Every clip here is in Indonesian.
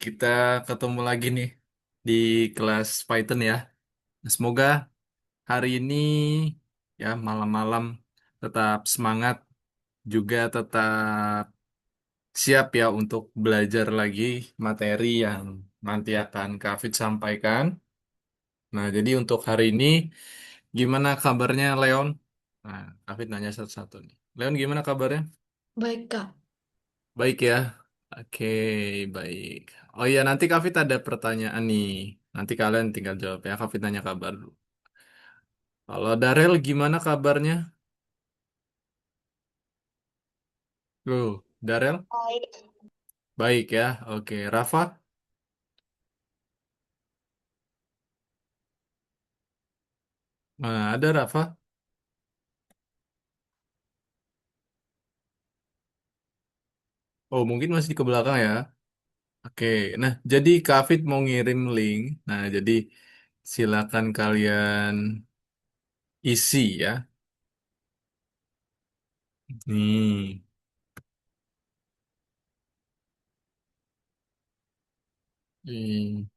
Kita ketemu lagi nih di kelas Python ya. Semoga hari ini ya malam-malam tetap semangat juga tetap siap ya untuk belajar lagi materi yang nanti akan Kak Fit sampaikan. Nah, jadi untuk hari ini gimana kabarnya Leon? Nah, Kak Fit nanya satu-satu nih. Leon gimana kabarnya? Baik, Kak. Baik ya. Oke, baik. Oh iya, nanti Kak ada pertanyaan nih. Nanti kalian tinggal jawab ya. Kak nanya kabar dulu. Kalau Darel gimana kabarnya? Darel? Baik. Baik ya. Oke, Rafa? Nah, ada Rafa? Oh, mungkin masih di ke belakang ya. Oke, nah jadi Kak mau ngirim link. Nah, jadi silakan kalian isi ya. Nih, Nih.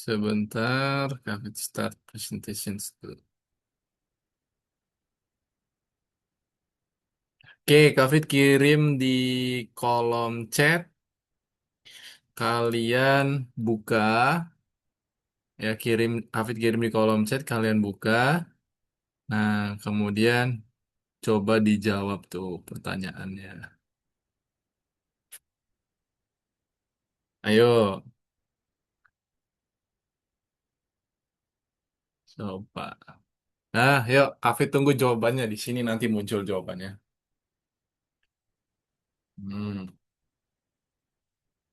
Sebentar, Kak start presentation dulu. Oke, Kak kirim di kolom chat. Kalian buka, ya kirim di kolom chat, kalian buka. Nah, kemudian coba dijawab tuh pertanyaannya. Ayo, coba. Nah, yuk, Kak tunggu jawabannya di sini nanti muncul jawabannya. Hmm.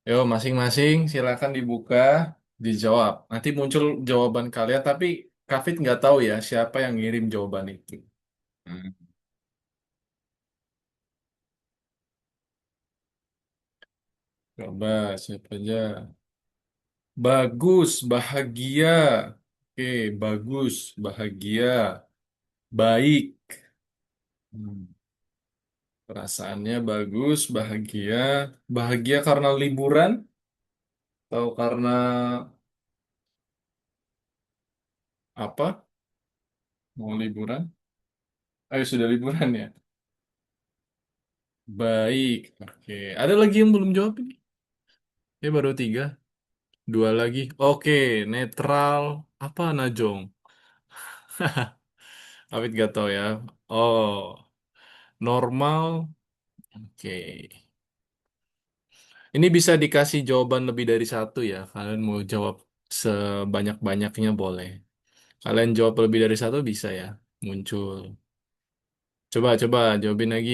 Yuk, masing-masing silakan dibuka, dijawab. Nanti muncul jawaban kalian, tapi Kak nggak tahu ya siapa yang ngirim jawaban itu. Hmm. Coba siapa aja? Bagus, bahagia. Oke, bagus, bahagia, baik. Hmm. Perasaannya bagus, bahagia. Bahagia karena liburan atau karena apa? Mau liburan? Ayo sudah liburan ya. Baik. Oke. Ada lagi yang belum jawab ini? Ya baru tiga. Dua lagi. Oke. Netral. Apa Najong? Awit gak tahu ya. Oh. Normal. Oke. Ini bisa dikasih jawaban lebih dari satu ya. Kalian mau jawab sebanyak-banyaknya boleh. Kalian jawab lebih dari satu bisa ya. Muncul. Coba jawabin lagi.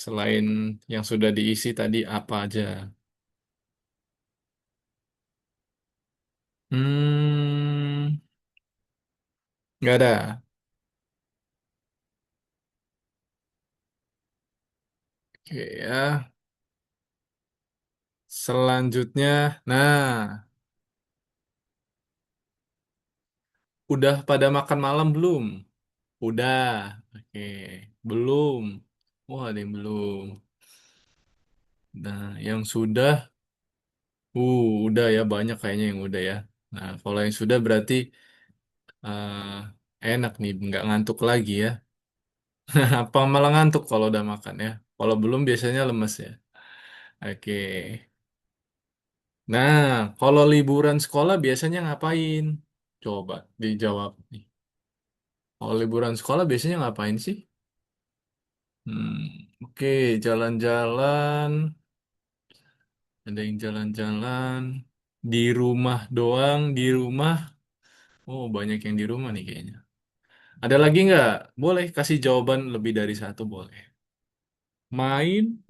Selain yang sudah diisi tadi apa aja? Hmm, nggak ada. Oke ya. Selanjutnya, nah, udah pada makan malam belum? Udah. Oke, belum. Wah, ada yang belum. Nah, yang sudah, udah ya banyak kayaknya yang udah ya. Nah, kalau yang sudah berarti enak nih, nggak ngantuk lagi ya. Apa malah ngantuk kalau udah makan ya? Kalau belum biasanya lemes ya. Oke. Nah, kalau liburan sekolah biasanya ngapain? Coba dijawab nih. Kalau liburan sekolah biasanya ngapain sih? Hmm, oke, jalan-jalan. Ada yang jalan-jalan. Di rumah doang, di rumah. Oh, banyak yang di rumah nih kayaknya. Ada lagi nggak? Boleh kasih jawaban lebih dari satu, boleh.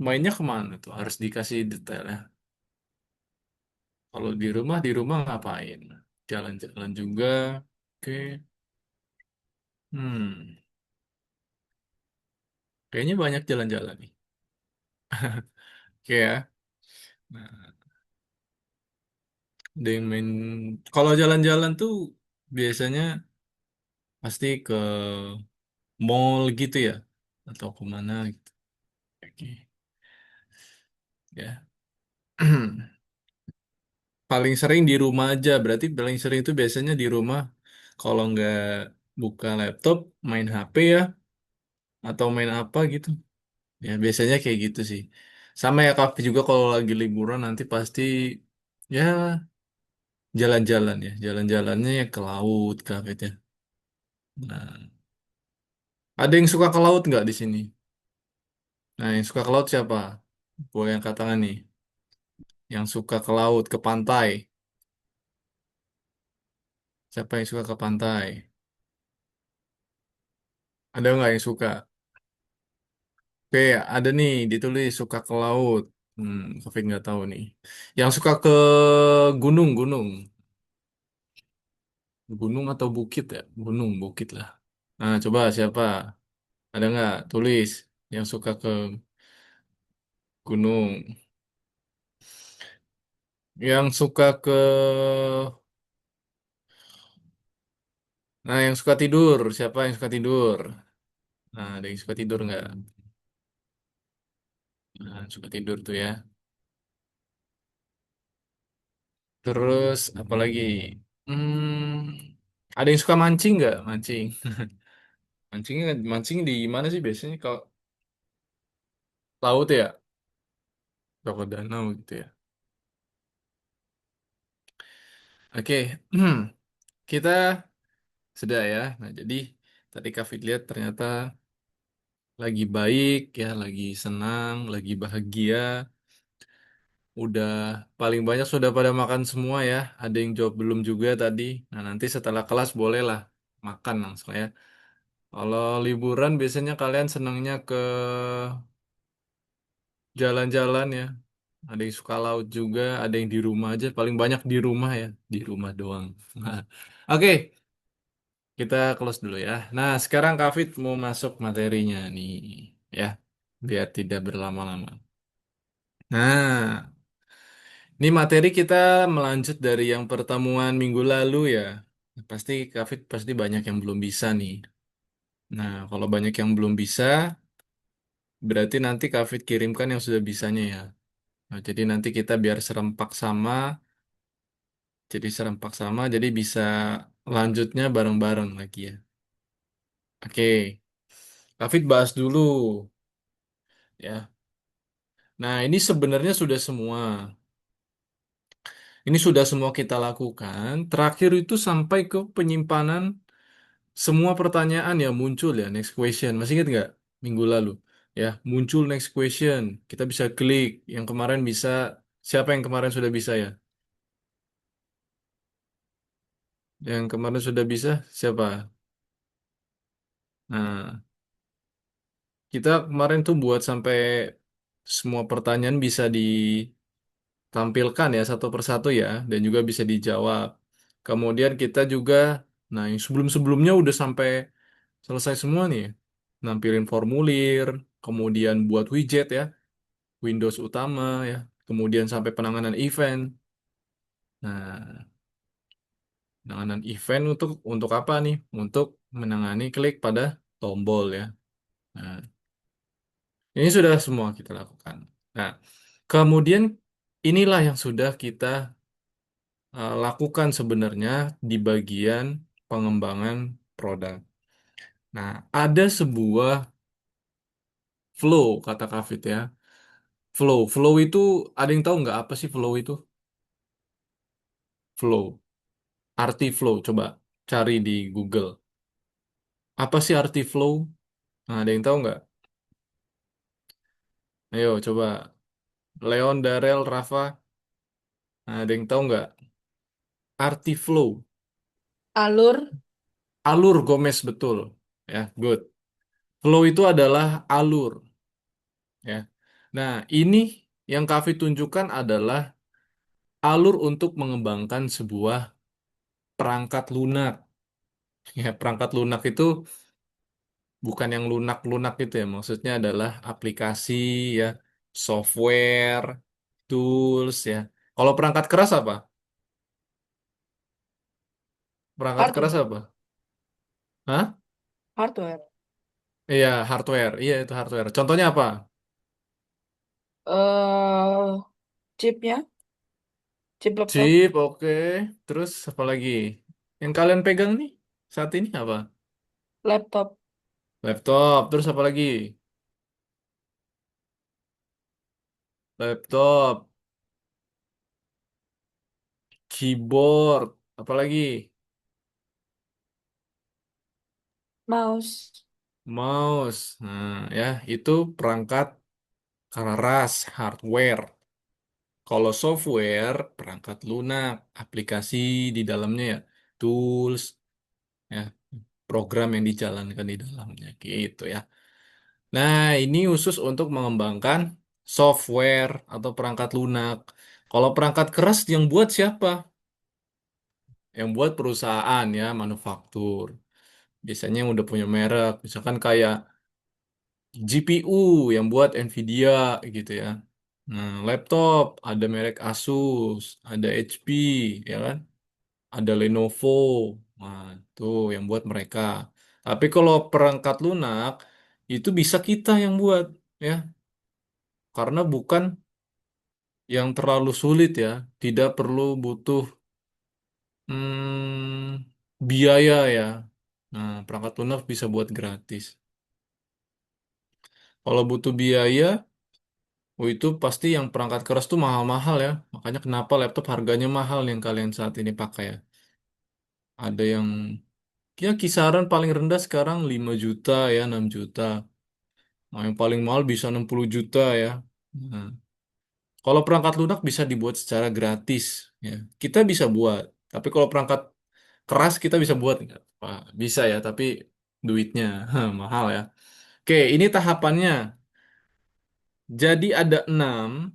Mainnya kemana tuh? Harus dikasih detailnya. Kalau di rumah ngapain? Jalan-jalan juga. Oke. Hmm, kayaknya banyak jalan-jalan nih. Oke ya. Nah, ada yang main. Kalau jalan-jalan tuh biasanya pasti ke mall gitu ya, atau kemana gitu. Oke, ya. paling sering di rumah aja. Berarti paling sering itu biasanya di rumah. Kalau nggak buka laptop, main HP ya, atau main apa gitu. Ya biasanya kayak gitu sih. Sama ya Kak juga kalau lagi liburan nanti pasti ya jalan-jalan ya. Jalan-jalannya ya ke laut, Kak ya. Nah, ada yang suka ke laut nggak di sini? Nah, yang suka ke laut siapa? Gue yang katakan nih. Yang suka ke laut, ke pantai. Siapa yang suka ke pantai? Ada nggak yang suka? Oke, ada nih ditulis suka ke laut. Kevin nggak tahu nih. Yang suka ke gunung, gunung atau bukit ya? Gunung, bukit lah. Nah, coba siapa? Ada nggak? Tulis yang suka ke gunung. Yang suka ke, nah yang suka tidur. Siapa yang suka tidur? Nah, ada yang suka tidur nggak? Nah, suka tidur tuh ya. Terus apa lagi? Ada yang suka mancing nggak? Mancing. Mancing di mana sih biasanya kalau laut ya? Toko danau gitu ya. Oke, kita sudah ya. Nah, jadi tadi Kak Fit lihat ternyata lagi baik ya, lagi senang, lagi bahagia. Udah paling banyak sudah pada makan semua ya. Ada yang jawab belum juga tadi. Nah, nanti setelah kelas bolehlah makan langsung ya. Kalau liburan biasanya kalian senangnya ke jalan-jalan ya. Ada yang suka laut juga, ada yang di rumah aja. Paling banyak di rumah ya, di rumah doang. Nah, oke, kita close dulu ya. Nah, sekarang Kak Fit mau masuk materinya nih, ya, biar tidak berlama-lama. Nah, ini materi kita melanjut dari yang pertemuan minggu lalu ya. Pasti Kak Fit pasti banyak yang belum bisa nih. Nah, kalau banyak yang belum bisa, berarti nanti Kak Fit kirimkan yang sudah bisanya ya. Nah, jadi nanti kita biar serempak sama. Jadi serempak sama, jadi bisa lanjutnya bareng-bareng lagi ya. Oke, David bahas dulu ya. Nah, ini sebenarnya sudah semua. Ini sudah semua kita lakukan. Terakhir itu sampai ke penyimpanan semua pertanyaan yang muncul ya. Next question. Masih ingat nggak minggu lalu? Ya, muncul next question. Kita bisa klik. Yang kemarin bisa, siapa yang kemarin sudah bisa ya? Yang kemarin sudah bisa, siapa? Nah, kita kemarin tuh buat sampai semua pertanyaan bisa ditampilkan ya satu persatu ya dan juga bisa dijawab. Kemudian kita juga, nah yang sebelum-sebelumnya udah sampai selesai semua nih. Nampilin formulir, kemudian buat widget ya, Windows utama ya, kemudian sampai penanganan event. Nah, penanganan event untuk apa nih? Untuk menangani klik pada tombol ya. Nah, ini sudah semua kita lakukan. Nah, kemudian inilah yang sudah kita lakukan sebenarnya di bagian pengembangan produk. Nah, ada sebuah flow kata Kafit ya. Flow itu ada yang tahu nggak apa sih flow itu? Flow, arti flow. Coba cari di Google. Apa sih arti flow? Nah, ada yang tahu nggak? Ayo coba. Leon, Darel, Rafa. Nah, ada yang tahu nggak? Arti flow. Alur, Alur Gomez betul. Ya, good. Flow itu adalah alur. Ya. Nah, ini yang Kavi tunjukkan adalah alur untuk mengembangkan sebuah perangkat lunak. Ya, perangkat lunak itu bukan yang lunak-lunak itu ya, maksudnya adalah aplikasi ya, software, tools ya. Kalau perangkat keras apa? Perangkat keras hardware, apa? Hah? hardware. Iya, hardware. Iya, itu hardware. Contohnya apa? eh Chipnya, Chip laptop, Chip, oke. Terus apa lagi? Yang kalian pegang nih saat ini apa? laptop, Laptop. Terus apa lagi? Laptop, keyboard, apa lagi? mouse, Mouse. Nah, ya, itu perangkat keras, hardware. Kalau software, perangkat lunak, aplikasi di dalamnya ya, tools, ya, program yang dijalankan di dalamnya, gitu ya. Nah, ini khusus untuk mengembangkan software atau perangkat lunak. Kalau perangkat keras yang buat siapa? Yang buat perusahaan ya, manufaktur. Biasanya yang udah punya merek, misalkan kayak GPU yang buat Nvidia gitu ya. Nah, laptop ada merek Asus, ada HP, ya kan? Ada Lenovo. Nah, itu yang buat mereka. Tapi kalau perangkat lunak itu bisa kita yang buat ya, karena bukan yang terlalu sulit ya, tidak perlu butuh biaya ya. Nah, perangkat lunak bisa buat gratis. Kalau butuh biaya, oh itu pasti yang perangkat keras tuh mahal-mahal ya. Makanya kenapa laptop harganya mahal yang kalian saat ini pakai ya. Ada yang ya kisaran paling rendah sekarang 5 juta ya, 6 juta. Nah, yang paling mahal bisa 60 juta ya. Nah, kalau perangkat lunak bisa dibuat secara gratis ya. Kita bisa buat. Tapi kalau perangkat keras kita bisa buat nggak? Wah, bisa ya, tapi duitnya mahal ya. Oke, ini tahapannya. Jadi ada 6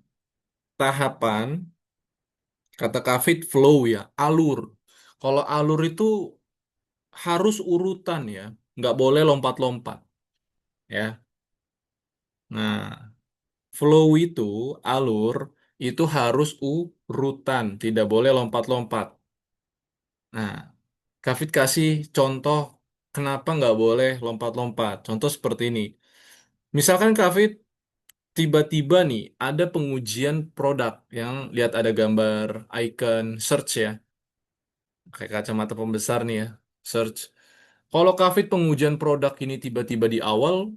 tahapan. Kata Kafit flow ya, alur. Kalau alur itu harus urutan ya, nggak boleh lompat-lompat ya. Nah, flow itu alur itu harus urutan, tidak boleh lompat-lompat. Nah, Kafit kasih contoh kenapa nggak boleh lompat-lompat. Contoh seperti ini. Misalkan Kafit tiba-tiba nih ada pengujian produk yang lihat ada gambar icon search ya, kayak kacamata pembesar nih ya, search. Kalau Kafit pengujian produk ini tiba-tiba di awal,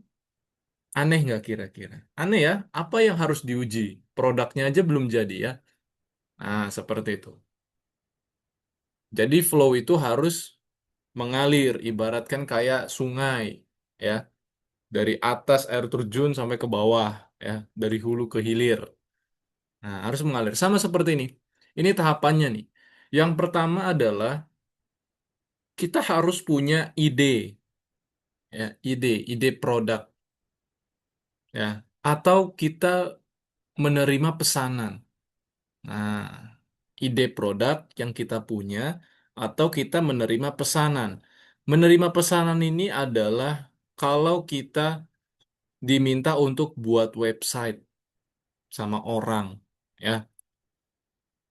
aneh nggak kira-kira? Aneh ya, apa yang harus diuji? Produknya aja belum jadi ya. Nah, seperti itu. Jadi flow itu harus mengalir, ibaratkan kayak sungai, ya. Dari atas air terjun sampai ke bawah, ya. Dari hulu ke hilir. Nah, harus mengalir. Sama seperti ini. Ini tahapannya nih. Yang pertama adalah kita harus punya ide, ya, ide produk, ya. Atau kita menerima pesanan. Nah, ide produk yang kita punya atau kita menerima pesanan. Menerima pesanan ini adalah kalau kita diminta untuk buat website sama orang, ya.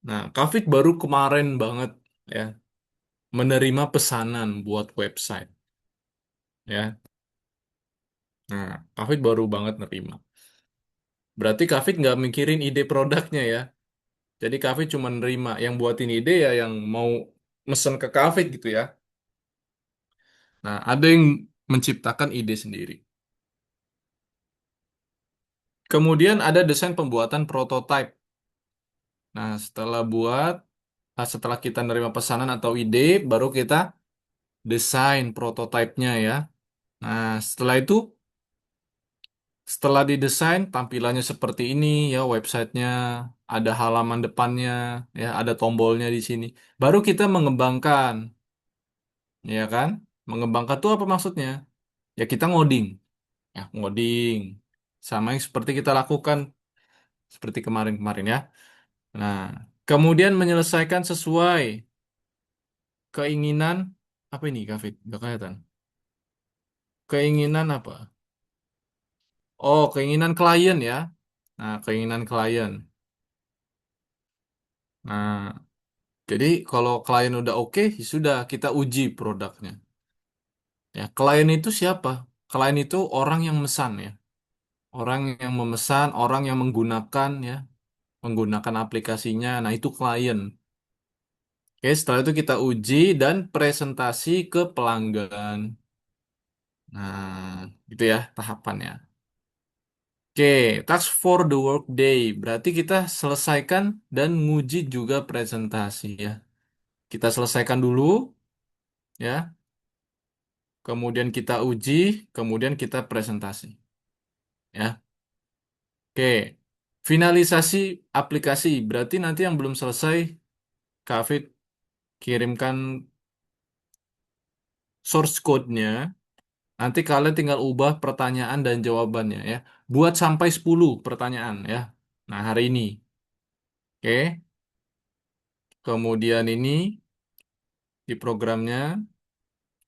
Nah, Kafik baru kemarin banget ya menerima pesanan buat website, ya. Nah, Kafik baru banget nerima. Berarti Kafik nggak mikirin ide produknya ya. Jadi Kafik cuma nerima yang buatin ide ya yang mau mesen ke Kafik gitu ya. Nah, ada yang menciptakan ide sendiri. Kemudian ada desain pembuatan prototype. Nah, setelah kita nerima pesanan atau ide, baru kita desain prototipenya ya. Nah, setelah didesain, tampilannya seperti ini ya, websitenya, ada halaman depannya, ya, ada tombolnya di sini. Baru kita mengembangkan, ya kan? Mengembangkan itu apa maksudnya? Ya kita ngoding, ya ngoding, sama yang seperti kita lakukan seperti kemarin-kemarin ya. Nah, kemudian menyelesaikan sesuai keinginan apa ini, Kafit? Gak kelihatan. Keinginan apa? Oh, keinginan klien ya. Nah, keinginan klien. Nah, jadi kalau klien udah oke, ya sudah kita uji produknya. Ya, klien itu siapa? Klien itu orang yang memesan ya. Orang yang memesan, orang yang menggunakan ya. menggunakan aplikasinya. Nah, itu klien. Oke, setelah itu kita uji dan presentasi ke pelanggan. Nah, itu ya tahapannya. Oke, task for the workday. Berarti kita selesaikan dan nguji juga presentasi ya. Kita selesaikan dulu ya, kemudian kita uji, kemudian kita presentasi ya. Oke, finalisasi aplikasi. Berarti nanti yang belum selesai, Kak Afid kirimkan source code-nya. Nanti kalian tinggal ubah pertanyaan dan jawabannya ya. Buat sampai 10 pertanyaan ya. Nah, hari ini. Oke. Kemudian ini di programnya.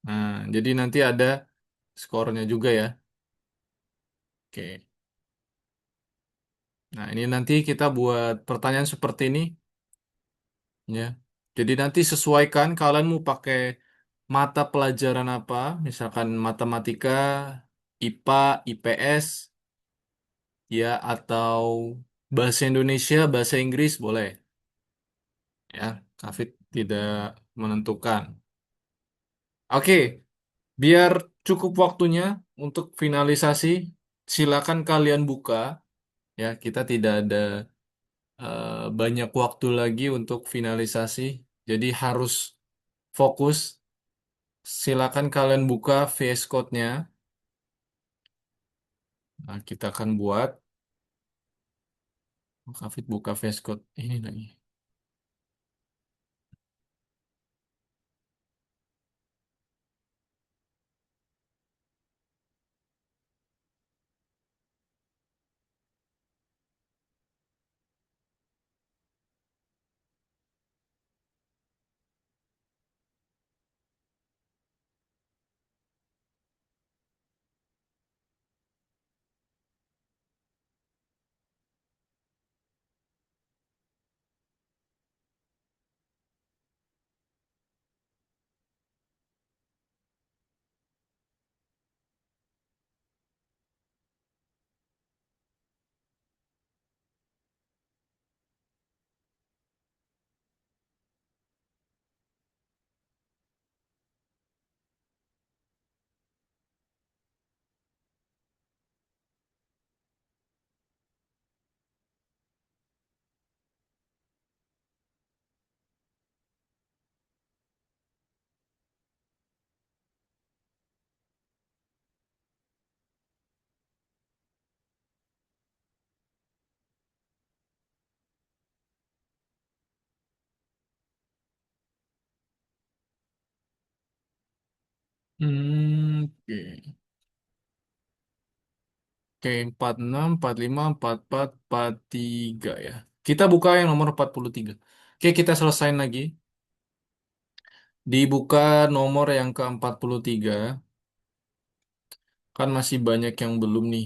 Nah, jadi nanti ada skornya juga ya. Oke. Nah, ini nanti kita buat pertanyaan seperti ini ya. Jadi nanti sesuaikan kalian mau pakai mata pelajaran apa, misalkan matematika, IPA, IPS, ya atau bahasa Indonesia, bahasa Inggris boleh ya. Kafit tidak menentukan. Oke, biar cukup waktunya untuk finalisasi, silakan kalian buka ya. Kita tidak ada banyak waktu lagi untuk finalisasi, jadi harus fokus. Silakan kalian buka VS Code-nya. Nah, kita akan buat. Kafit buka VS Code ini lagi. Oke. Oke, 46, 45, 44, 43 ya. Kita buka yang nomor 43. Oke, kita selesain lagi. Dibuka nomor yang ke-43. Kan masih banyak yang belum nih.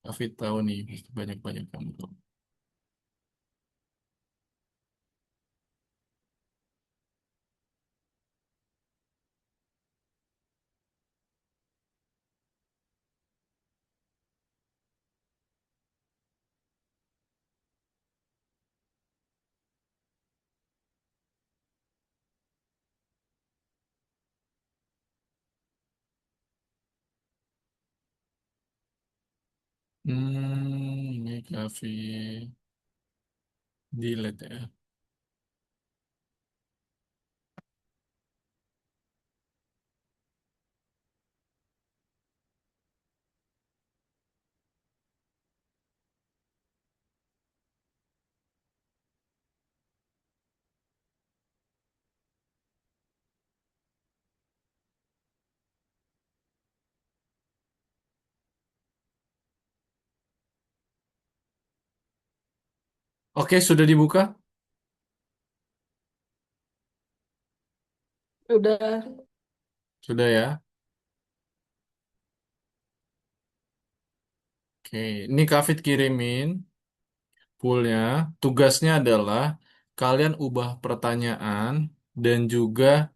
David tahu nih, masih banyak-banyak yang belum. Ini cafe delete ya. Oke, sudah dibuka? Udah. Sudah ya. Oke, ini Kafit kirimin poolnya. Tugasnya adalah kalian ubah pertanyaan dan juga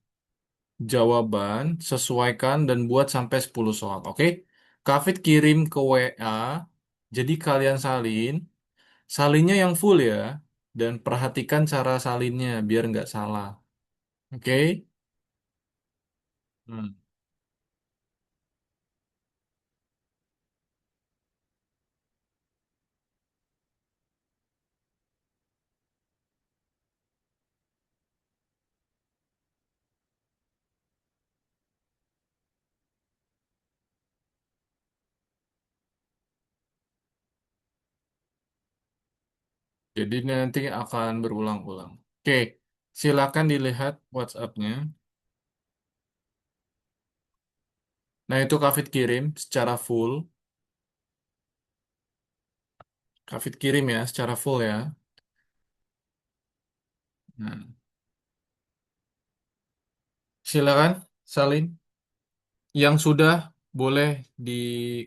jawaban, sesuaikan dan buat sampai 10 soal. Oke? Kafit kirim ke WA. Jadi kalian salin. Salinnya yang full ya. dan perhatikan cara salinnya biar nggak salah. Oke? Hmm. Jadi nanti akan berulang-ulang. Oke, silakan dilihat WhatsApp-nya. Nah, itu Kafit kirim secara full. Kafit kirim ya, secara full ya. Nah, silakan salin. Yang sudah boleh di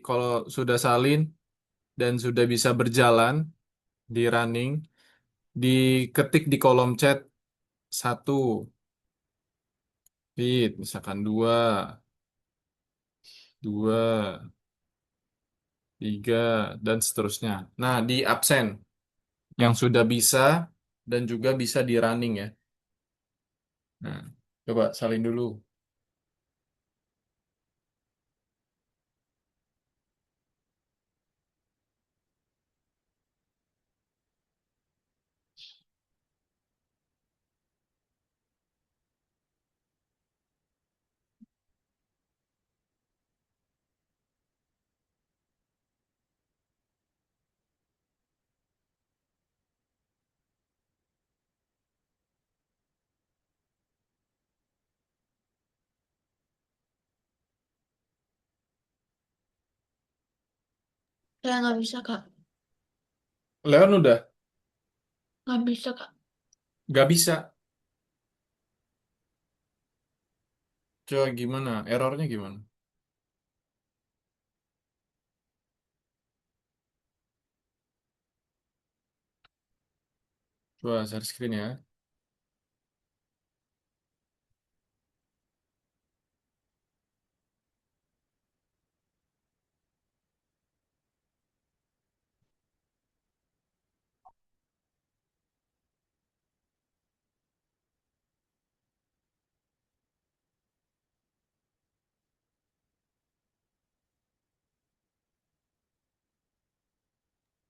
kalau sudah salin dan sudah bisa berjalan di running, diketik di kolom chat satu, misalkan dua, dua, tiga, dan seterusnya. Nah, di absen yang sudah bisa dan juga bisa di running ya. Nah, coba salin dulu. Saya nggak bisa, Kak. Leon udah Nggak bisa, Kak. nggak bisa. Coba gimana? Errornya gimana? Coba share screen ya.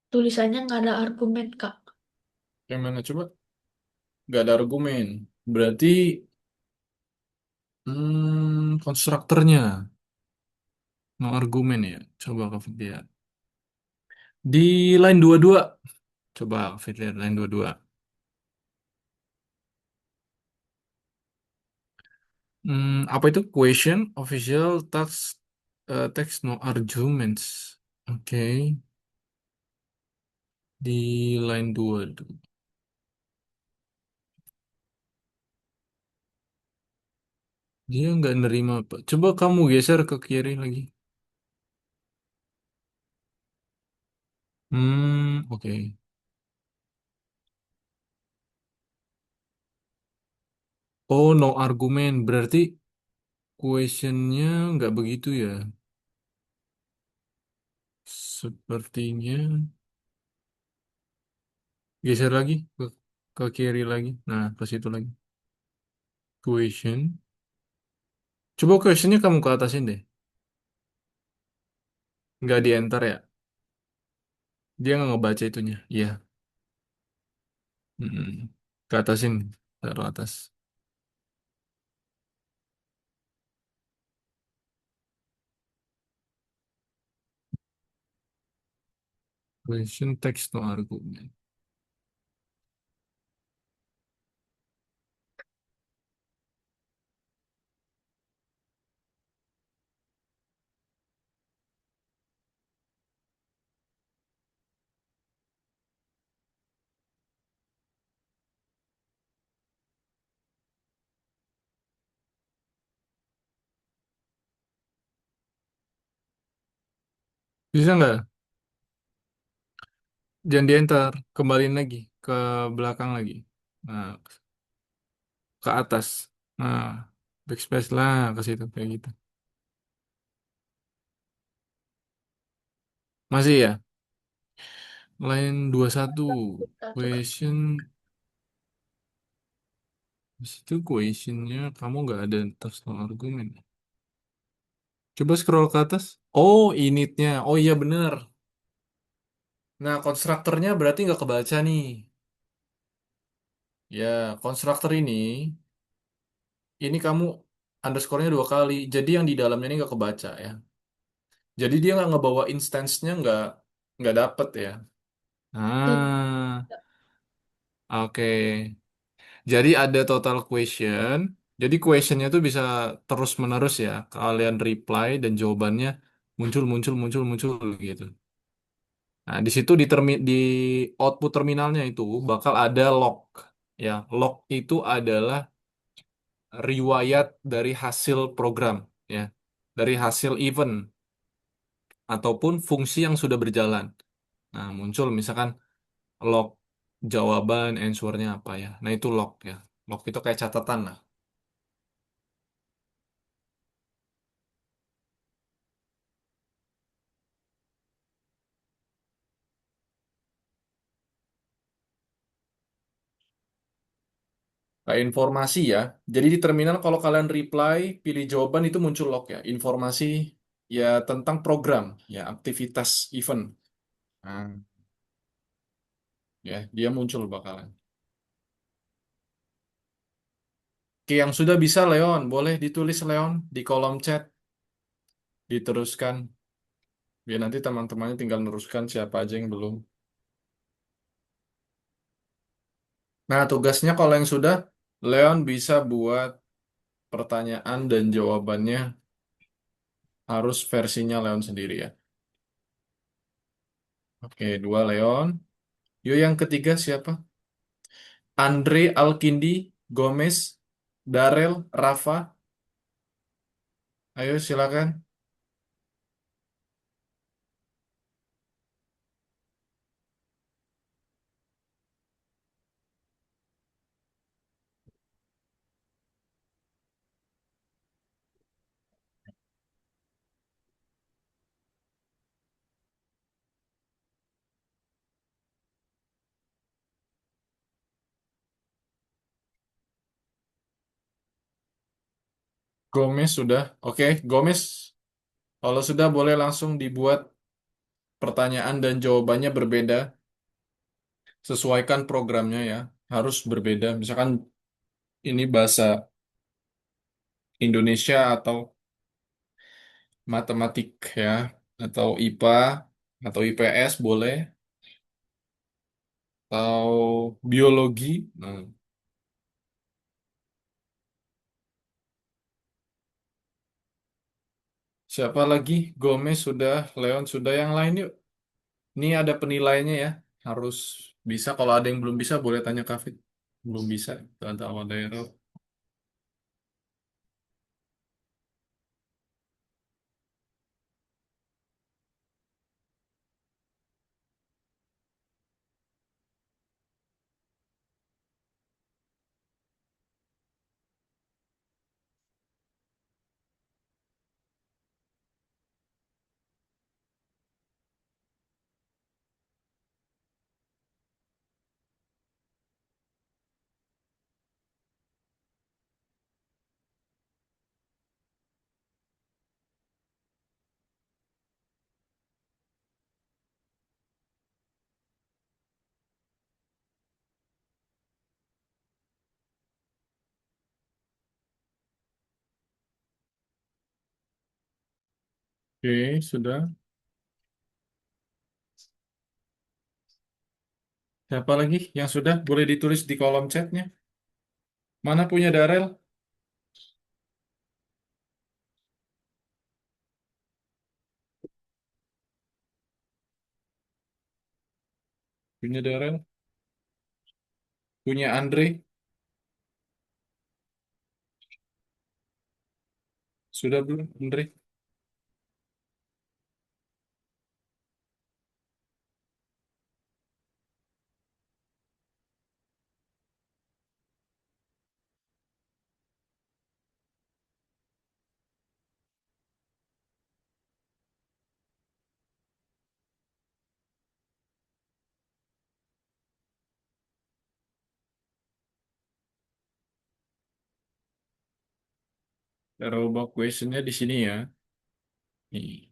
Tulisannya nggak ada argumen, Kak. Yang mana coba? Nggak ada argumen. Berarti konstruktornya no argumen ya. Coba Kak lihat. Di line 22. Coba Kak lihat line 22. Apa itu? Question, official, text, no arguments. Oke. Di line 2 tuh. Dia nggak nerima, Pak. Coba kamu geser ke kiri lagi. Oke. Oh, no argumen. Berarti questionnya nggak begitu ya. Sepertinya geser lagi ke kiri lagi. Nah, ke situ lagi. Question. Coba questionnya kamu ke atasin deh. Nggak di enter ya. Dia nggak ngebaca itunya. Iya. Mm-mm. Ke atasin. Taruh atas. Question text no argument. Bisa nggak? Jangan di enter. Kembaliin lagi ke belakang lagi. Nah, ke atas. Nah, backspace lah ke situ kayak gitu. Masih ya? Line 21. Kita coba. Question. Di situ questionnya kamu nggak ada text no argumen. Coba scroll ke atas. Oh, initnya. Oh iya bener. Nah, konstruktornya berarti nggak kebaca nih. Ya, konstruktor ini kamu underscore-nya dua kali. Jadi yang di dalamnya ini nggak kebaca ya. Jadi dia nggak ngebawa instance-nya nggak dapet ya. Iya. Ah, oke. Jadi ada total question. Jadi questionnya tuh bisa terus menerus ya. Kalian reply dan jawabannya muncul muncul muncul muncul gitu. Nah, di situ di output terminalnya itu bakal ada log. Ya, log itu adalah riwayat dari hasil program ya. Dari hasil event ataupun fungsi yang sudah berjalan. Nah, muncul misalkan log jawaban answernya apa ya. Nah, itu log ya. Log itu kayak catatan lah. Kayak informasi ya. Jadi di terminal kalau kalian reply, pilih jawaban itu muncul log ya. Informasi ya tentang program, ya aktivitas event. Nah, ya dia muncul bakalan. Oke, yang sudah bisa Leon, boleh ditulis Leon di kolom chat, diteruskan. Biar nanti teman-temannya tinggal neruskan siapa aja yang belum. Nah, tugasnya kalau yang sudah, Leon bisa buat pertanyaan dan jawabannya harus versinya Leon sendiri ya. Oke, dua Leon. Yuk yang ketiga siapa? Andre Alkindi, Gomez, Darel, Rafa. Ayo silakan. Gomez sudah. Oke, Gomez. Kalau sudah boleh langsung dibuat pertanyaan dan jawabannya berbeda. Sesuaikan programnya ya. Harus berbeda. Misalkan ini bahasa Indonesia atau matematik ya. Atau IPA atau IPS boleh. Atau biologi. Nah, siapa lagi? Gomez sudah, Leon sudah, yang lain yuk. Ini ada penilaiannya ya. Harus bisa. Kalau ada yang belum bisa, boleh tanya Kafit. Belum bisa. Tanda awal daerah. Oke, sudah. Siapa lagi yang sudah? Boleh ditulis di kolom chatnya. Mana punya Darel? Punya Darel? Punya Andre? Sudah belum, Andre? Cara ubah questionnya di sini ya. Nih,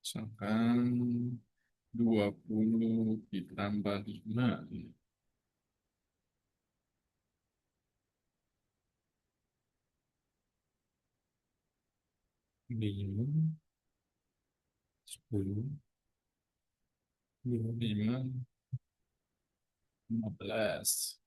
misalkan 20 ditambah 5. Lima, 10, 25, 15.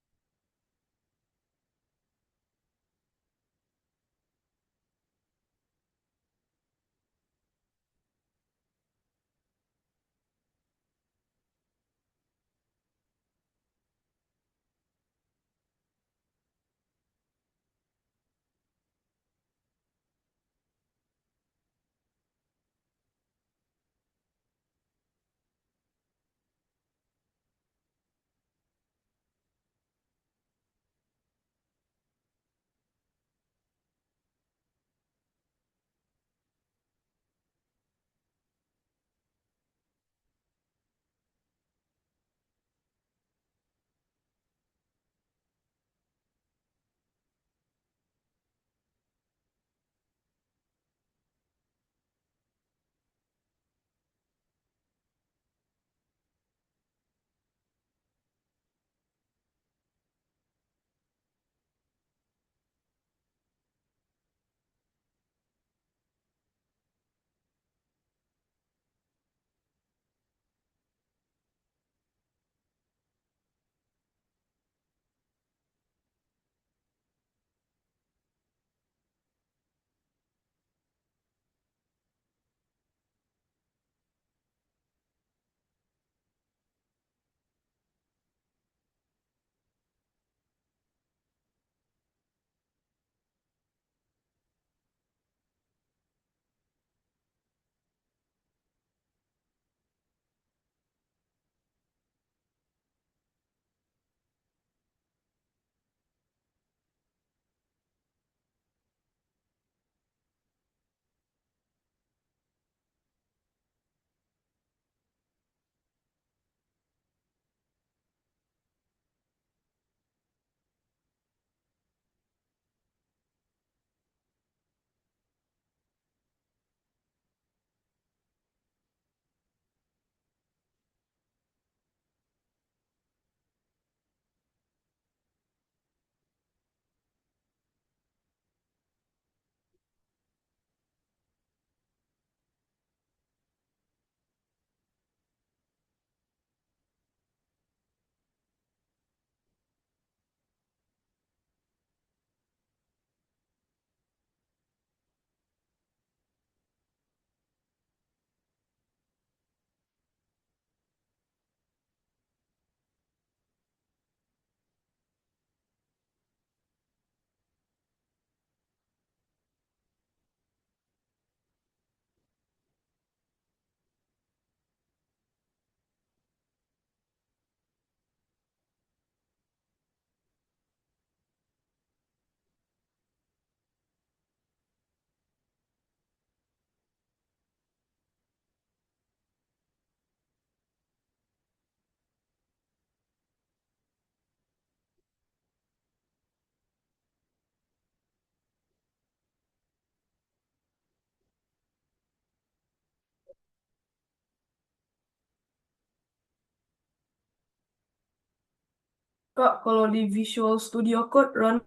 Kak, kalau di Visual Studio Code, Ron,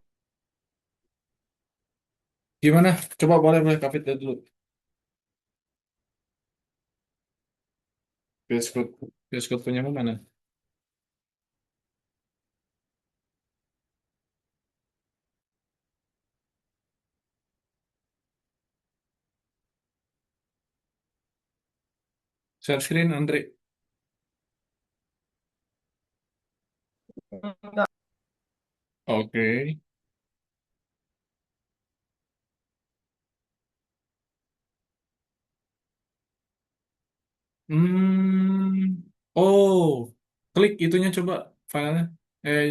Gimana? Coba boleh boleh Kak Fit lihat dulu. VS Code, VS Code punya mana? Share screen, Andre. enggak. Oke. Oh, klik itunya coba filenya.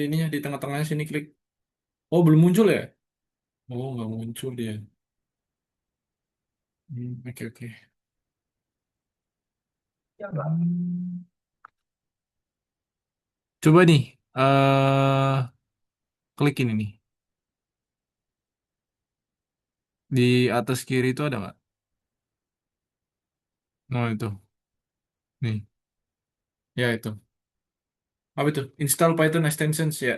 Ininya di tengah-tengahnya sini klik. Oh, belum muncul ya? Oh, nggak muncul dia. Oke oke. Ya, Kak. Hmm. Coba nih. Klik ini nih. Di atas kiri itu ada nggak? Oh itu. Nih. Ya itu. Apa itu? Install Python extensions ya.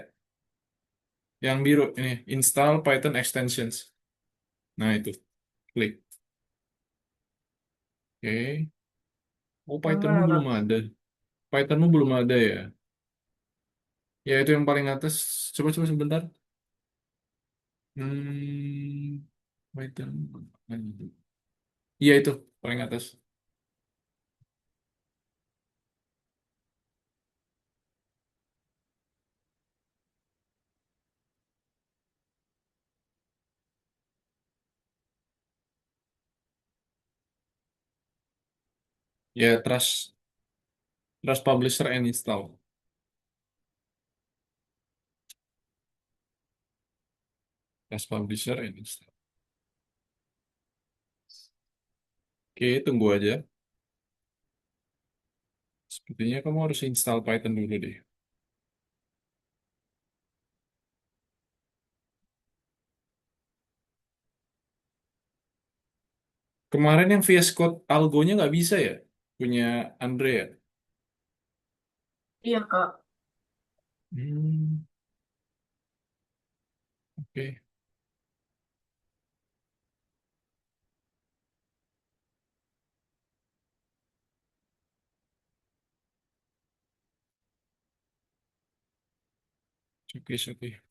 Yang biru ini. Install Python extensions. Nah itu. Klik. Oke. Oh, Yang Pythonmu mana, belum Kak? ada. Pythonmu belum ada ya. Ya itu yang paling atas. Coba-coba sebentar. Hmm, Python. Iya itu paling atas. Ya Trust Publisher and Install. Trust Publisher and Install. Oke, tunggu aja. Sepertinya kamu harus install Python dulu deh. Kemarin yang VS Code algonya nggak bisa ya? Punya Andre ya? Iya, Kak. Hmm, oke. Oke, oke.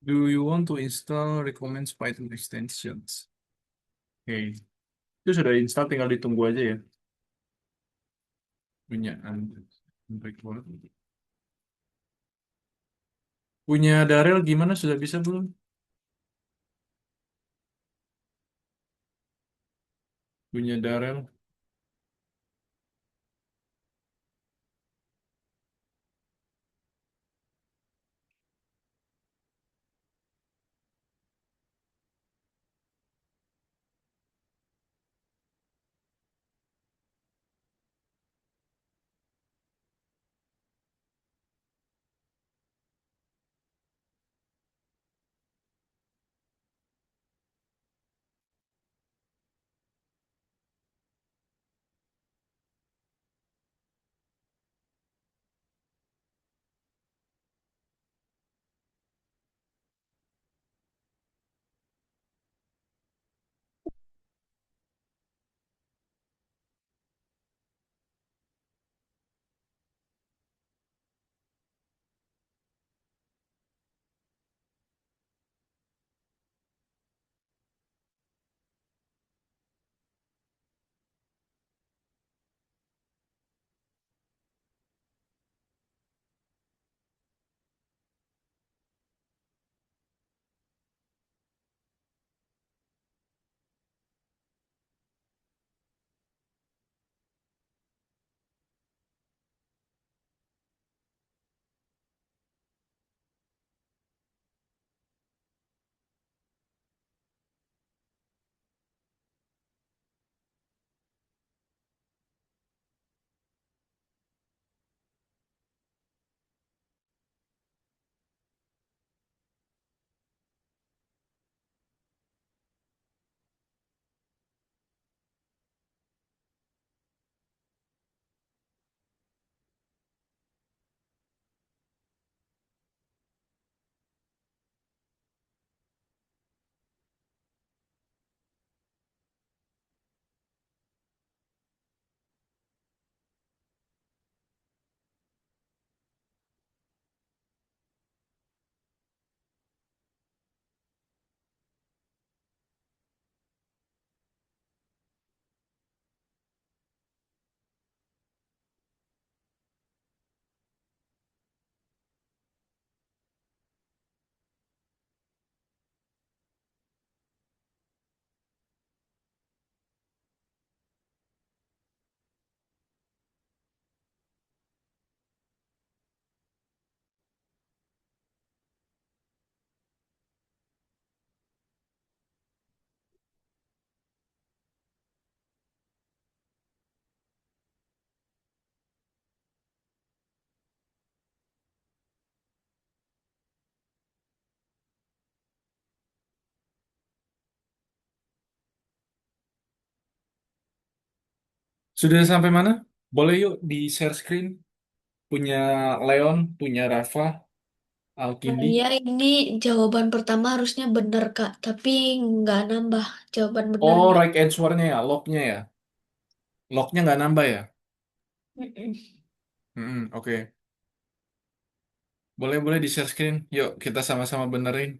Do you want to install recommends Python extensions? Oke. Itu sudah install, tinggal ditunggu aja ya. Punya Andre Cloud. Punya Darel gimana? Sudah bisa belum? Punya Darel. Sudah sampai mana? Boleh yuk di share screen. Punya Leon, punya Rafa, Alkindi. Ya, ini jawaban pertama harusnya benar, Kak. Tapi nggak nambah jawaban Oh, benernya. right answer-nya ya, log-nya ya. Log-nya nggak nambah ya? Mm-mm. Oke. Boleh-boleh di share screen. Yuk, kita sama-sama benerin.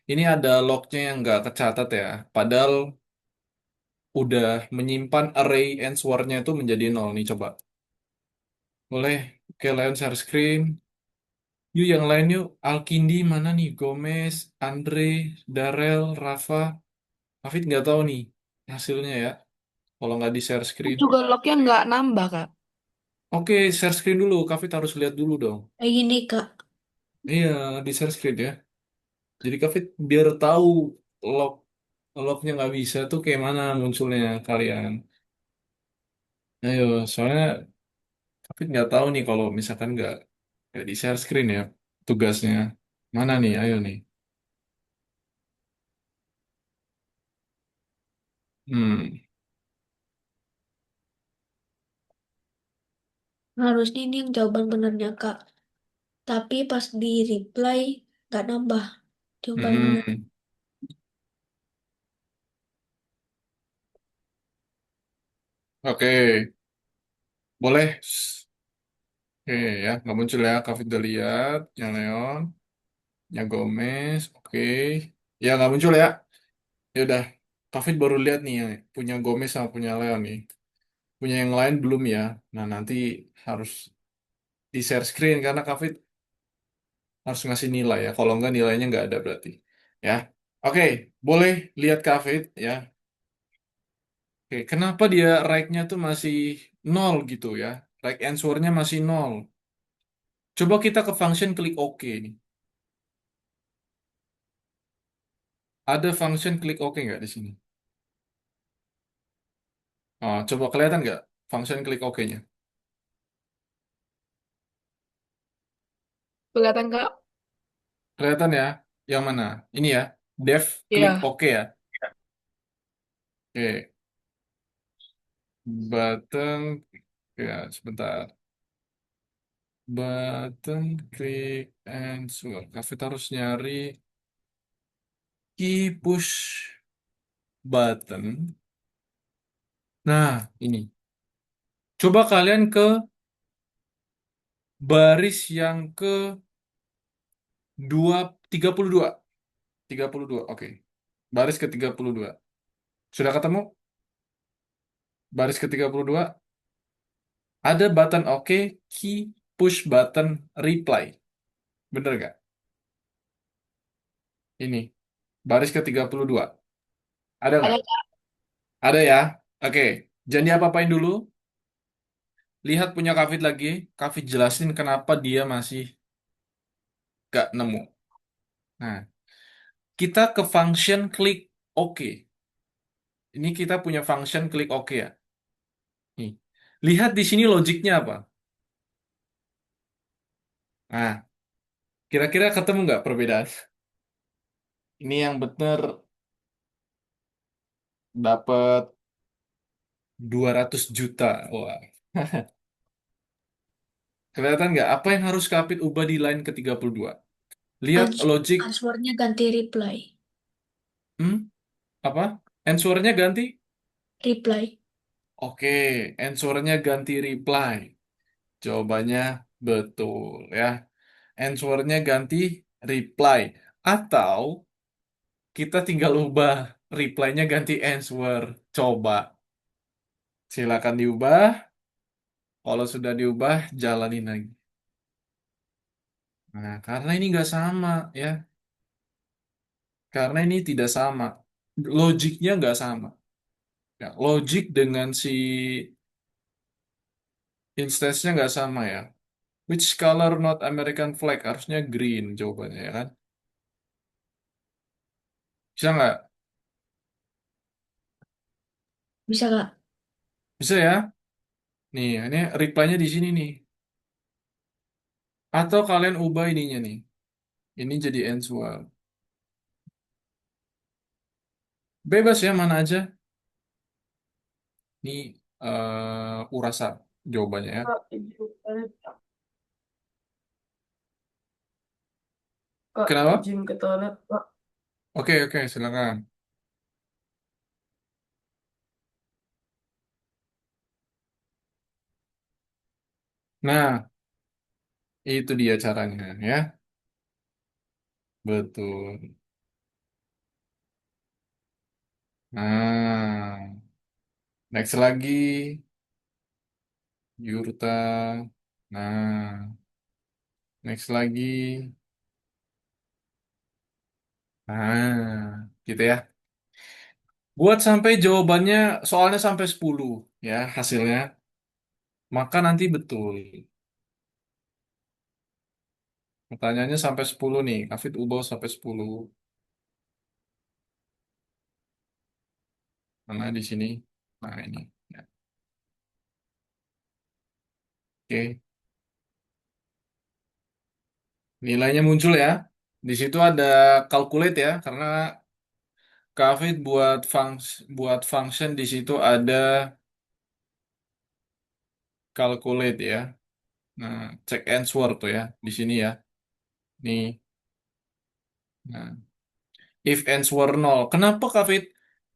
Ini ada log-nya yang nggak kecatat ya. Padahal udah menyimpan array answer-nya itu menjadi nol nih, coba. Boleh. Oke, Leon share screen. Yuk, yang lain yuk. Alkindi mana nih? Gomez, Andre, Darel, Rafa. Hafid nggak tahu nih hasilnya ya. Kalau nggak di share screen. Juga lognya nggak nambah, Kak. Oke, share screen dulu. Kafit harus lihat dulu dong. Kayak gini, Kak. Iya, di share screen ya. Jadi Kafit biar tahu log lognya nggak bisa tuh kayak mana munculnya kalian. Ayo, soalnya Kafit nggak tahu nih kalau misalkan nggak di share screen ya tugasnya. Mana nih? Ayo nih. Hmm. Harusnya ini yang jawaban benernya, Kak. Tapi pas di reply, nggak nambah jawaban bener. Hmm. Oke, boleh. Oke ya, nggak muncul ya. Kafit udah lihat. Yang Leon, yang Gomez. Oke. Ya nggak muncul ya. Ya udah, Kavin baru lihat nih ya, punya Gomez sama punya Leo nih. Punya yang lain belum ya. Nah, nanti harus di share screen karena Kavin harus ngasih nilai ya. Kalau nggak nilainya nggak ada berarti. Ya. Oke, boleh lihat Kavin ya. Oke, kenapa dia right-nya tuh masih nol gitu ya? Right answer-nya masih nol. Coba kita ke function klik OK nih. Ada function klik OK nggak di sini? Oh, coba kelihatan nggak function klik OK-nya? Kelihatan, Kak? Kelihatan ya? Yang mana? Ini ya, dev klik Iya. OK ya. Oke, button ya sebentar. Button klik and swap. Kafit harus nyari key push button. Nah, ini. Coba kalian ke baris yang ke 32. 32. Oke. Baris ke 32. Sudah ketemu? Baris ke 32. Ada button OK, key push button reply. Bener gak? Ini. Baris ke 32. Ada nggak? Ada, Kak. Ada ya. Oke. Jangan diapa-apain dulu. Lihat punya Kafit lagi. Kafit jelasin kenapa dia masih gak nemu. Nah, kita ke function klik OK. Ini kita punya function klik OK ya. Nih. Lihat di sini logiknya apa? Nah, kira-kira ketemu nggak perbedaan? Ini yang bener dapat 200 juta. Wah. Kelihatan nggak? Apa yang harus Kafit ubah di line ke 32? Lihat logik. Answernya ganti reply. Hmm? Apa? Answernya ganti? Reply. Oke, answernya ganti reply. Jawabannya betul ya. Answernya ganti reply. Atau kita tinggal ubah reply-nya ganti answer. Coba. Silakan diubah. Kalau sudah diubah, jalanin lagi. Nah, karena ini nggak sama ya. Karena ini tidak sama. Logiknya nggak sama. Ya, logik dengan si instance-nya nggak sama ya. Which color not American flag? Harusnya green jawabannya ya kan? Bisa nggak? Bisa, Kak? Bisa ya? Nih, ini reply-nya di sini nih. Atau kalian ubah ininya nih. Ini jadi answer. Bebas ya, mana aja. Nih. Urasa jawabannya ya. Kak, izin ke toilet. Kak, Kenapa? izin ke toilet, Kak. Oke, oke, silakan. Nah, itu dia caranya ya. Betul. Nah, next lagi Yurta. Nah, next lagi. Nah, gitu ya. Buat sampai jawabannya soalnya sampai 10 ya hasilnya. Maka nanti betul. Pertanyaannya sampai 10 nih. Hafid Ubau sampai 10. Mana di sini? Nah, ini. Ya. Oke. Nilainya muncul ya. Di situ ada calculate ya, karena Kafid buat function di situ ada calculate ya. Nah, check answer tuh ya di sini ya. Nih. Nah, if answer 0. Kenapa Kafid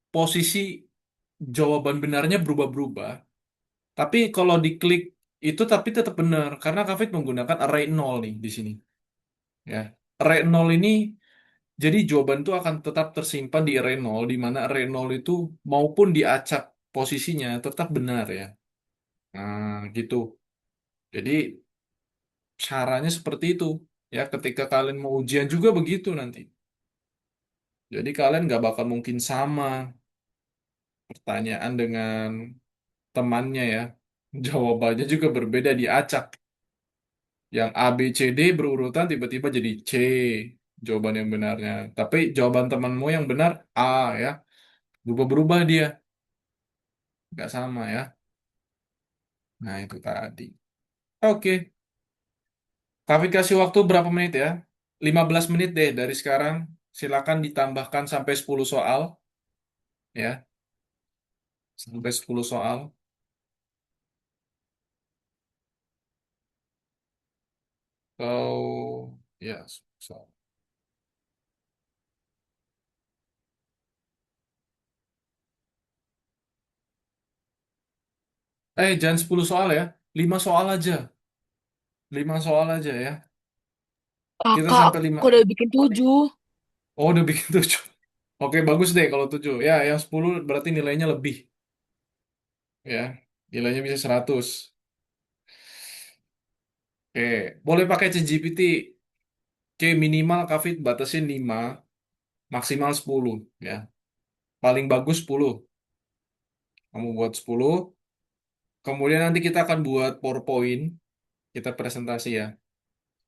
posisi jawaban benarnya berubah-berubah? Tapi kalau diklik itu tapi tetap benar karena Kafid menggunakan array 0 nih di sini ya. Array 0 ini jadi jawaban itu akan tetap tersimpan di array 0 di mana array 0 itu maupun diacak posisinya tetap benar ya. Nah, gitu. Jadi caranya seperti itu ya ketika kalian mau ujian juga begitu nanti. Jadi kalian nggak bakal mungkin sama pertanyaan dengan temannya ya. Jawabannya juga berbeda diacak. Yang A, B, C, D berurutan tiba-tiba jadi C jawaban yang benarnya. Tapi jawaban temanmu yang benar A ya. Berubah-berubah dia. Nggak sama ya. Nah itu tadi. Oke. Kami kasih waktu berapa menit ya? 15 menit deh dari sekarang. Silakan ditambahkan sampai 10 soal. Ya. Sampai 10 soal. Kalau ya soal. Jangan 10 soal ya. 5 soal aja. 5 soal aja ya. Kita Kakak, sampai 5. aku udah bikin 7. Oh, udah bikin 7. Oke, bagus deh kalau 7. Ya, yang 10 berarti nilainya lebih. Ya, nilainya bisa 100. Oke, boleh pakai ChatGPT. Oke, minimal Kafit batasin 5, maksimal 10. Ya, paling bagus 10. Kamu buat 10. Kemudian nanti kita akan buat PowerPoint. Kita presentasi ya.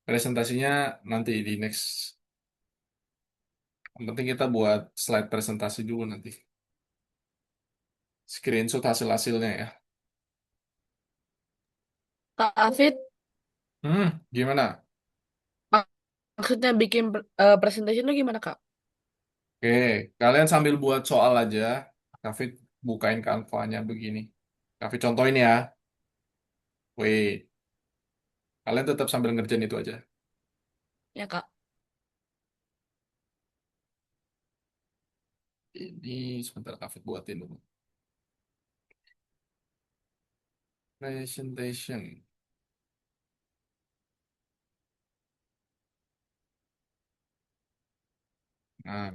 Presentasinya nanti di next. Yang penting kita buat slide presentasi dulu nanti. Screenshot hasil-hasilnya ya. Kak Afid, Gimana? maksudnya bikin presentation itu gimana, Kak? Oke, kalian sambil buat soal aja. David bukain Canva-nya begini. David contohin ya. Wait, kalian tetap sambil ngerjain itu aja. Ya, Kak. Ini sebentar David buatin dulu. Presentation. Nah,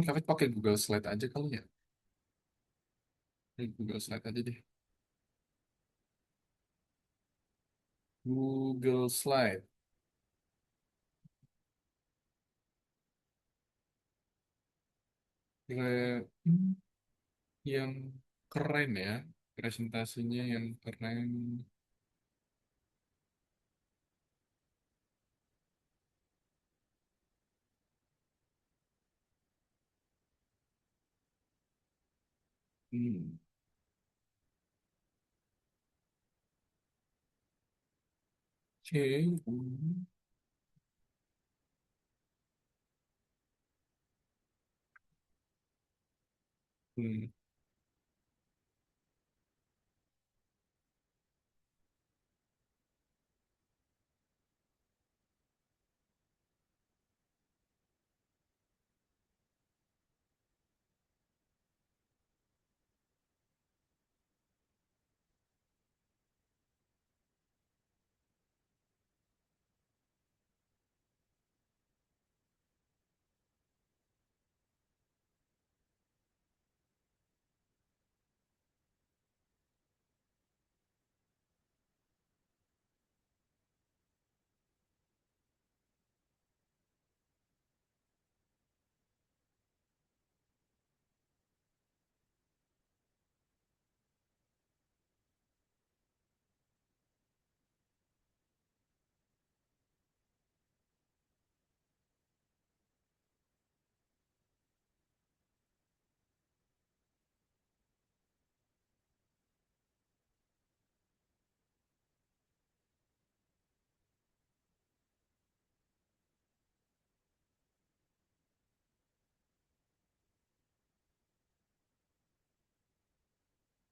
David pakai Google Slide aja kali ya. Google Slide aja deh. Google Slide. Hmm, yang keren ya. Presentasinya yang keren. Hmm. Oke. Hmm.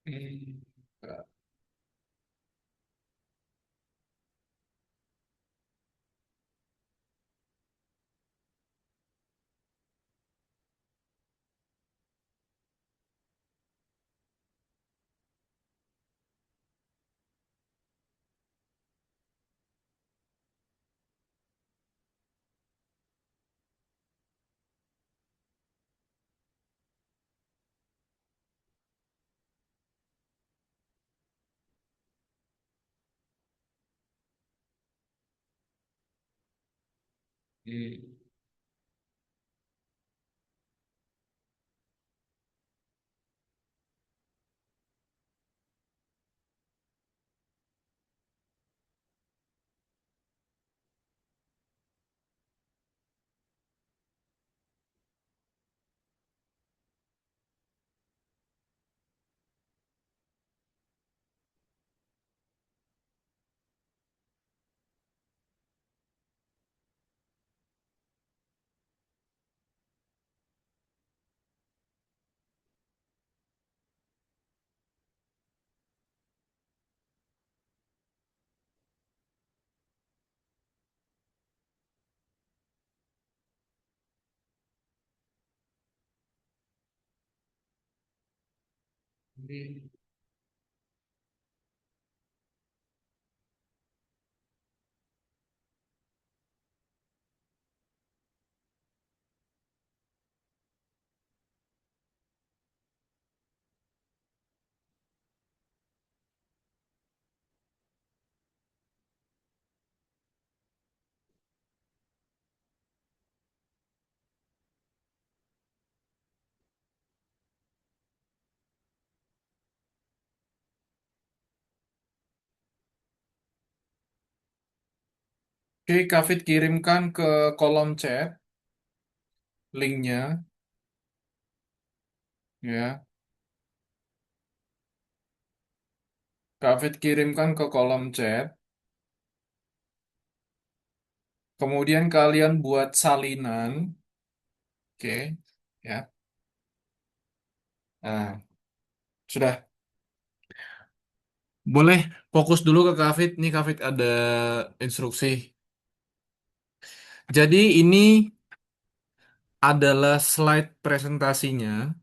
Hmm. Hmm. Hmm. Oke, Kak kirimkan ke kolom chat linknya, ya. Kak kirimkan ke kolom chat. Kemudian kalian buat salinan, oke, ya. Nah, sudah. Boleh fokus dulu ke Kak Nih Kak ada instruksi. Jadi ini adalah slide presentasinya.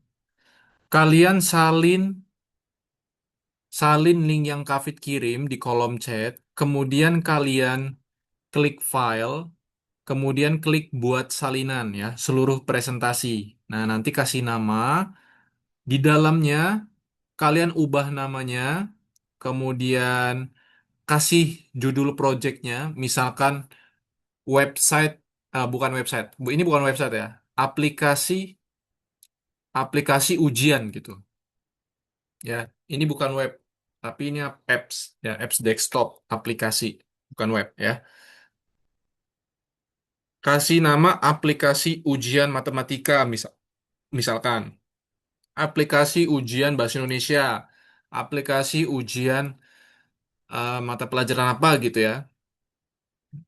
Kalian salin link yang Kak kirim di kolom chat. Kemudian kalian klik file. Kemudian klik buat salinan ya, seluruh presentasi. Nah, nanti kasih nama. Di dalamnya kalian ubah namanya. Kemudian kasih judul projectnya. Misalkan website, bukan website. Ini bukan website ya. Aplikasi aplikasi ujian gitu. Ya, ini bukan web, tapi ini apps ya, apps desktop, aplikasi, bukan web ya. Kasih nama aplikasi ujian matematika misalkan aplikasi ujian bahasa Indonesia, aplikasi ujian mata pelajaran apa gitu ya.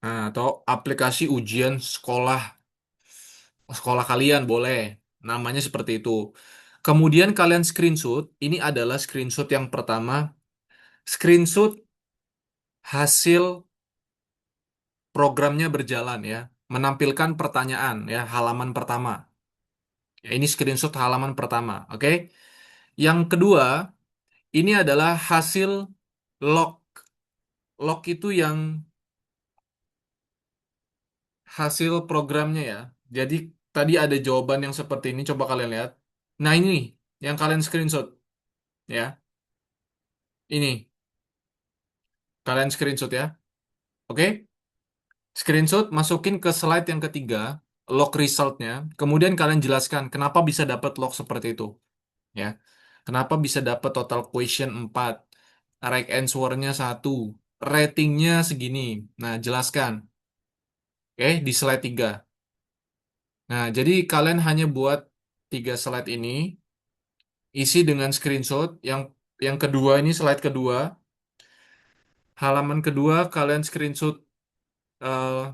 Nah, atau aplikasi ujian sekolah sekolah kalian boleh namanya seperti itu. Kemudian kalian screenshot. Ini adalah screenshot yang pertama. Screenshot hasil programnya berjalan ya. Menampilkan pertanyaan ya, halaman pertama. Ya, ini screenshot halaman pertama, oke? Yang kedua, ini adalah hasil log. Log itu yang hasil programnya ya. Jadi tadi ada jawaban yang seperti ini, coba kalian lihat. Nah ini nih, yang kalian screenshot ya. Ini, kalian screenshot ya. Oke? Screenshot, masukin ke slide yang ketiga, log resultnya. Kemudian kalian jelaskan kenapa bisa dapat log seperti itu. Ya. Kenapa bisa dapat total question 4, right answer-nya 1, ratingnya segini. Nah, jelaskan. Oke, di slide 3. Nah, jadi kalian hanya buat 3 slide ini, isi dengan screenshot. Yang kedua ini slide kedua, halaman kedua kalian screenshot eh,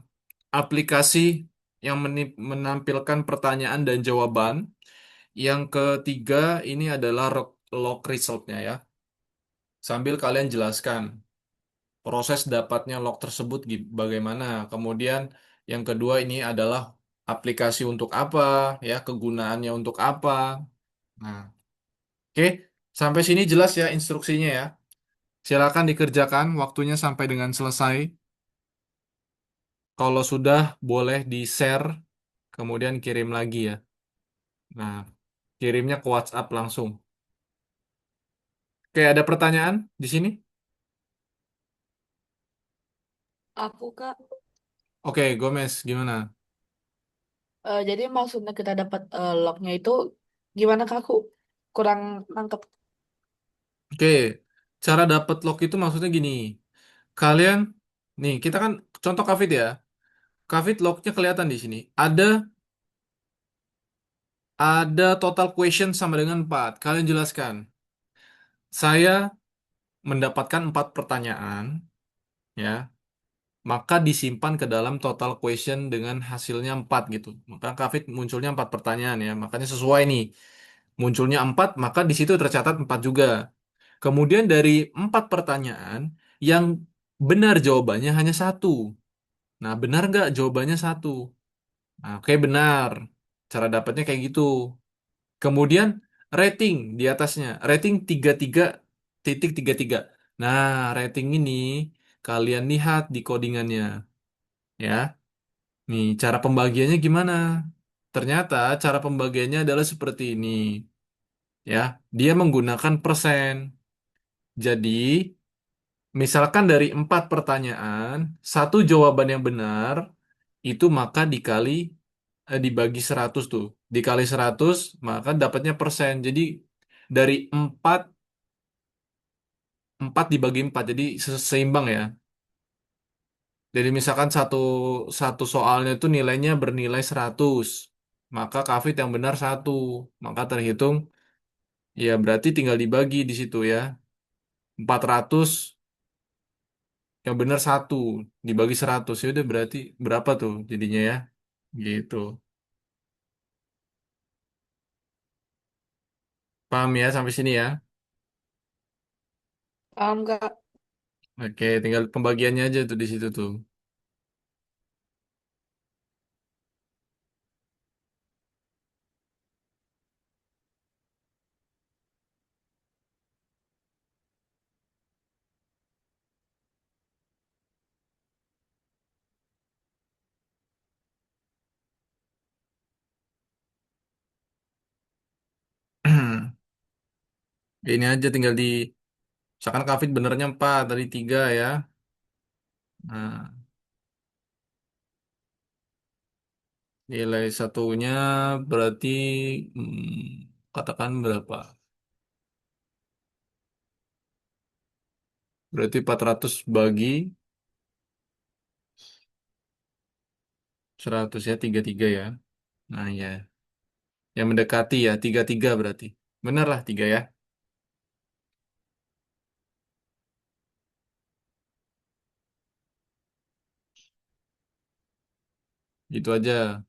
aplikasi yang menampilkan pertanyaan dan jawaban. Yang ketiga ini adalah log resultnya ya. Sambil kalian jelaskan proses dapatnya log tersebut bagaimana. Kemudian yang kedua ini adalah aplikasi untuk apa, ya kegunaannya untuk apa. Nah, oke, sampai sini jelas ya instruksinya ya. Silakan dikerjakan, waktunya sampai dengan selesai. Kalau sudah, boleh di-share, kemudian kirim lagi ya. Nah, kirimnya ke WhatsApp langsung. Oke, ada pertanyaan di sini? Aku, Kak. Oke, Gomez, gimana? Jadi maksudnya kita dapat lognya itu gimana, Kak? Aku kurang nangkep. Oke, cara dapat log itu maksudnya gini. Kalian, nih, kita kan contoh Kafit ya. Kafit lognya kelihatan di sini. Ada total question sama dengan 4. Kalian jelaskan. Saya mendapatkan 4 pertanyaan, ya. Maka disimpan ke dalam total question dengan hasilnya 4 gitu. Maka Kafit munculnya 4 pertanyaan ya. Makanya sesuai nih. Munculnya 4, maka di situ tercatat 4 juga. Kemudian dari 4 pertanyaan, yang benar jawabannya hanya satu. Nah, benar nggak jawabannya satu? Nah, oke benar. Cara dapatnya kayak gitu. Kemudian rating di atasnya. Rating 33.33. Nah, rating ini kalian lihat di codingannya. Ya, nih cara pembagiannya gimana? Ternyata cara pembagiannya adalah seperti ini. Ya, dia menggunakan persen. Jadi, misalkan dari 4 pertanyaan, satu jawaban yang benar, itu maka dibagi 100 tuh. Dikali 100, maka dapatnya persen. Jadi, dari 4 dibagi 4. Jadi, seimbang ya. Jadi, misalkan satu soalnya itu nilainya bernilai 100. Maka kafit yang benar satu. Maka terhitung, ya berarti tinggal dibagi di situ ya. 400 yang benar satu dibagi 100 ya udah berarti berapa tuh jadinya ya gitu. Paham ya sampai sini ya? Paham, Kak? Oke, tinggal pembagiannya aja tuh di situ tuh. Ini aja tinggal misalkan kafit benernya 4 tadi 3 ya. Nah, nilai satunya berarti katakan berapa? Berarti 400 bagi 100 ya 33 ya. Nah, ya. Yang mendekati ya 33 berarti. Bener lah 3 ya. Itu aja.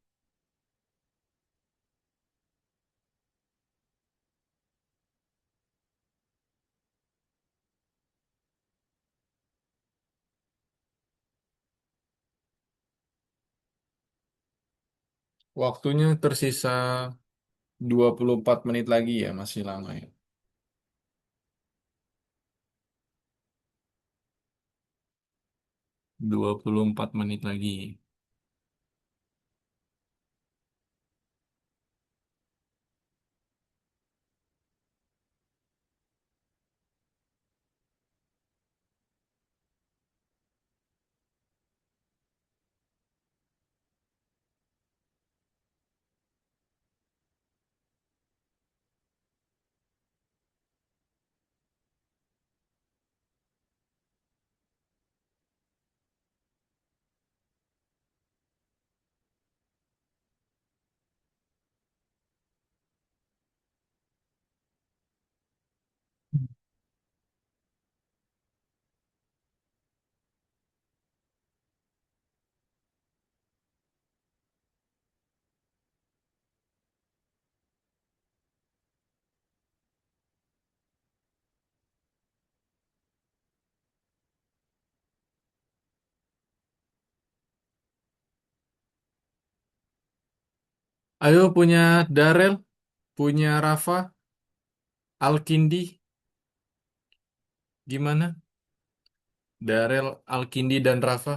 Waktunya tersisa 24 menit lagi ya, masih lama ya. 24 menit lagi. Ayo punya Darel, punya Rafa, Alkindi, gimana? Darel, Alkindi, dan Rafa.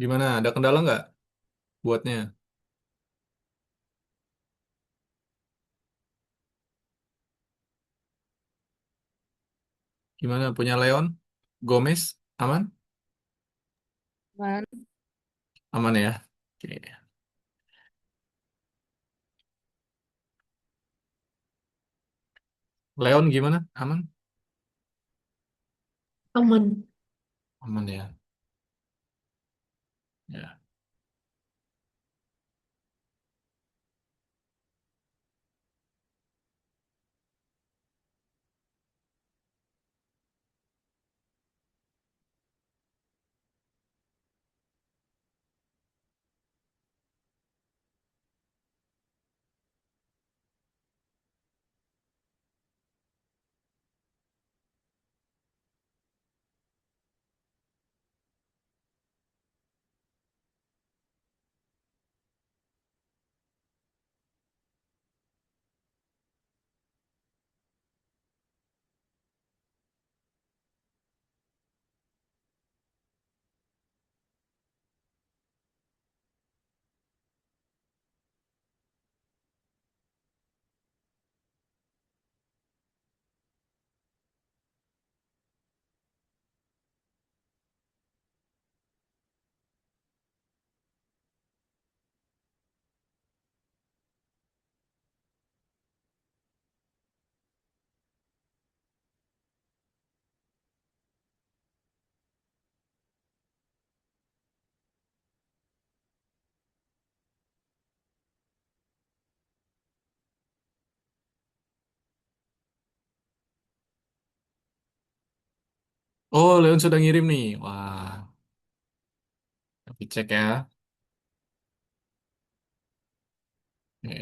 Gimana? Ada kendala nggak buatnya? Gimana? Punya Leon? Gomez? Aman? Man. Aman ya? Oke. Leon gimana? Aman? Aman. Aman ya. Ya. Oh, Leon sudah ngirim nih. Wah, tapi cek ya. Oke.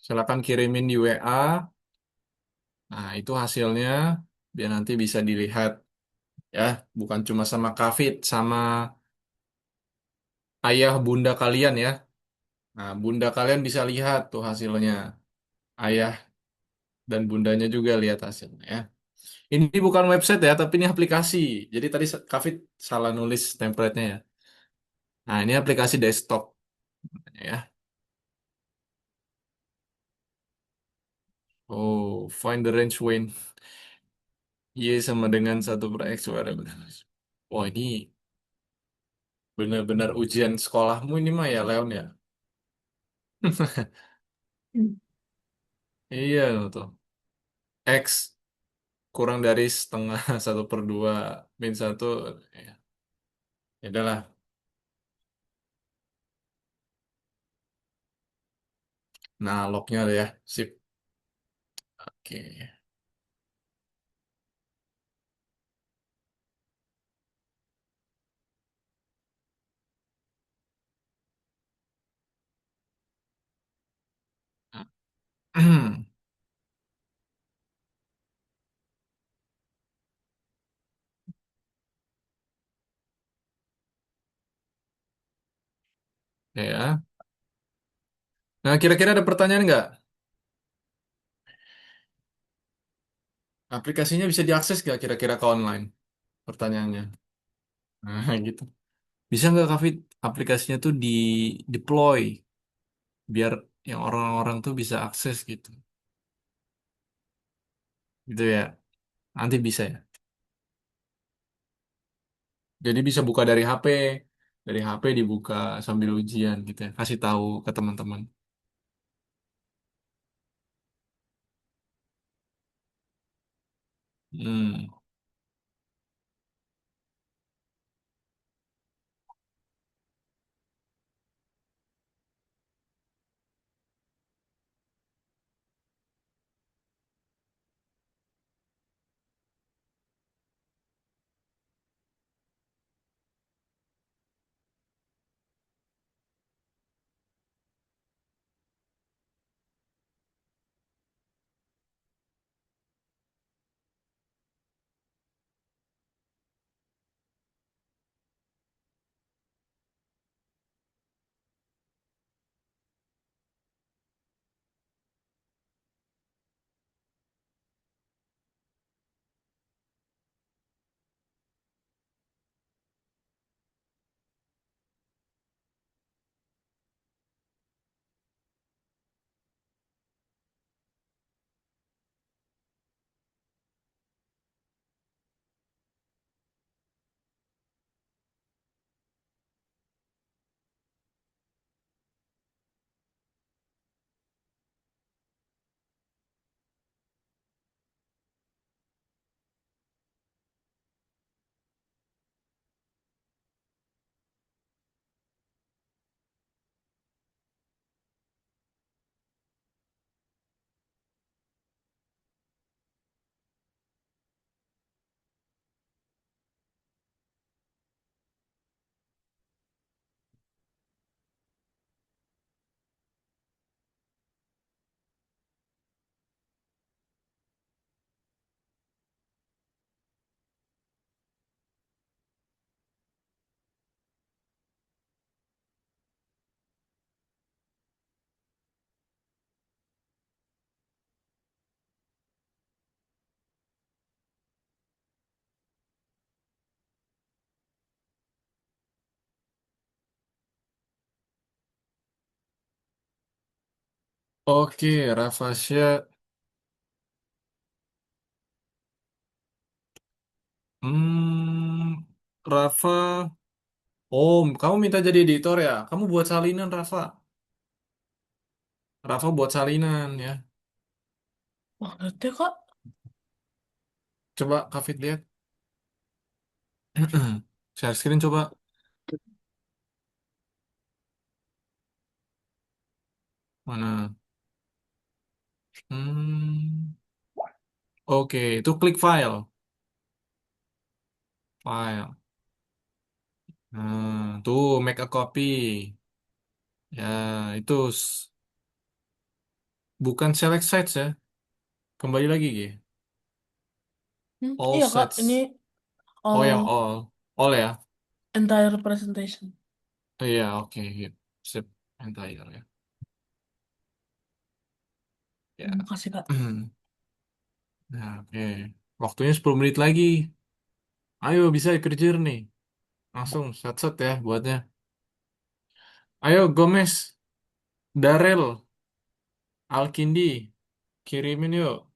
Silakan kirimin di WA. Nah, itu hasilnya biar nanti bisa dilihat ya, bukan cuma sama Kafit, sama ayah bunda kalian ya. Nah, bunda kalian bisa lihat tuh hasilnya. Ayah dan bundanya juga lihat hasilnya ya. Ini bukan website ya, tapi ini aplikasi. Jadi tadi Kafit salah nulis template-nya ya. Nah, ini aplikasi desktop ya. Oh, find the range when Y sama dengan satu per X variable. Wah, ini benar-benar ujian sekolahmu ini mah ya, Leon ya. Hmm. Iya tuh. X kurang dari setengah satu per dua min satu. Ya, ya udahlah. Nah, lognya ada ya. Sip. Oke. Ya. Nah, kira-kira ada pertanyaan nggak? Aplikasinya bisa diakses nggak kira-kira ke online? Pertanyaannya. Nah, gitu. Bisa nggak, Kak Fit, aplikasinya tuh di deploy biar yang orang-orang tuh bisa akses gitu. Gitu ya. Nanti bisa ya. Jadi bisa buka dari HP. Dari HP dibuka sambil ujian gitu ya. Kasih tahu ke teman-teman. Hmm. Oke, Rafasya. Hmm, Rafa. Oh, kamu minta jadi editor ya? Kamu buat salinan, Rafa. Rafa buat salinan ya. Maksudnya kak, Coba Kak Fit lihat. Share screen coba. Mana? Hmm. Oke, itu klik file. File. Tuh make a copy. Ya, itu bukan select sites ya. Kembali lagi, Gi. All iya kak, ini sites. Oh, all yang all. All ya. entire presentation. Oh, iya, oke. Iya. Sip. Entire ya. Ya. Makasih kak. Nah, oke. Waktunya 10 menit lagi. Ayo, bisa kerja nih. Langsung, set-set ya buatnya. Ayo, Gomez, Darel, Alkindi, kirimin yuk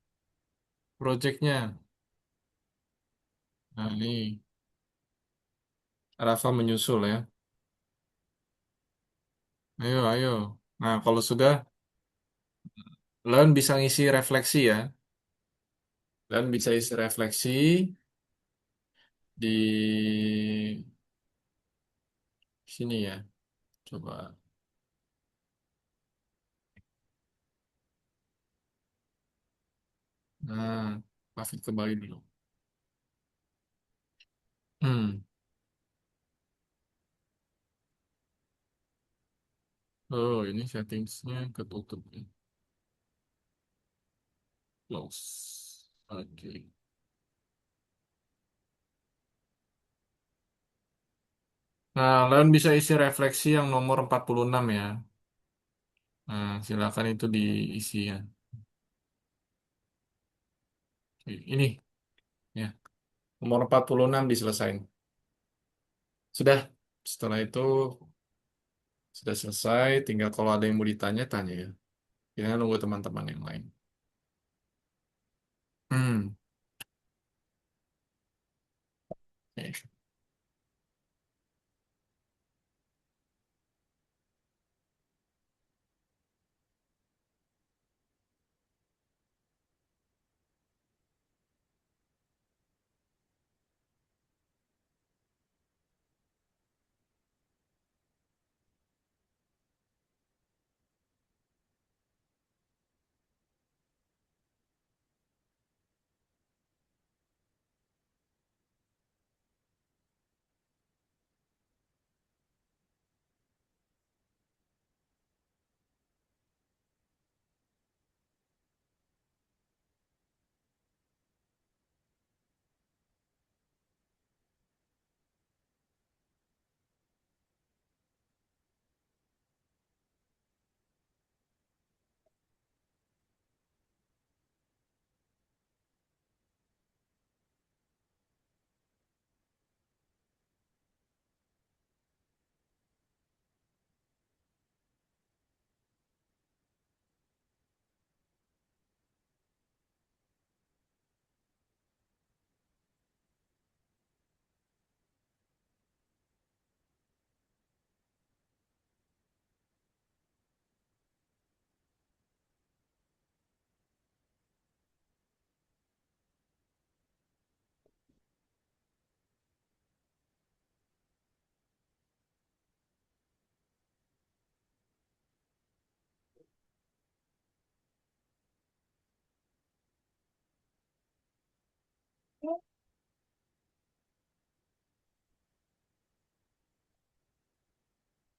projectnya. Nah, ini Rafa menyusul ya. Ayo, ayo. Nah, kalau sudah, kalian bisa ngisi refleksi ya. Dan bisa isi refleksi di sini ya. Coba. Nah, Raffi kembali dulu. Hmm. Oh, ini settingsnya ketutup ya. Close. Oke. Nah, kalian bisa isi refleksi yang nomor 46 ya. Nah, silakan itu diisi ya. Ini ya, nomor 46 diselesain. Sudah. Setelah itu sudah selesai, tinggal kalau ada yang mau ditanya tanya ya. Jangan nunggu teman-teman yang lain. Hmm.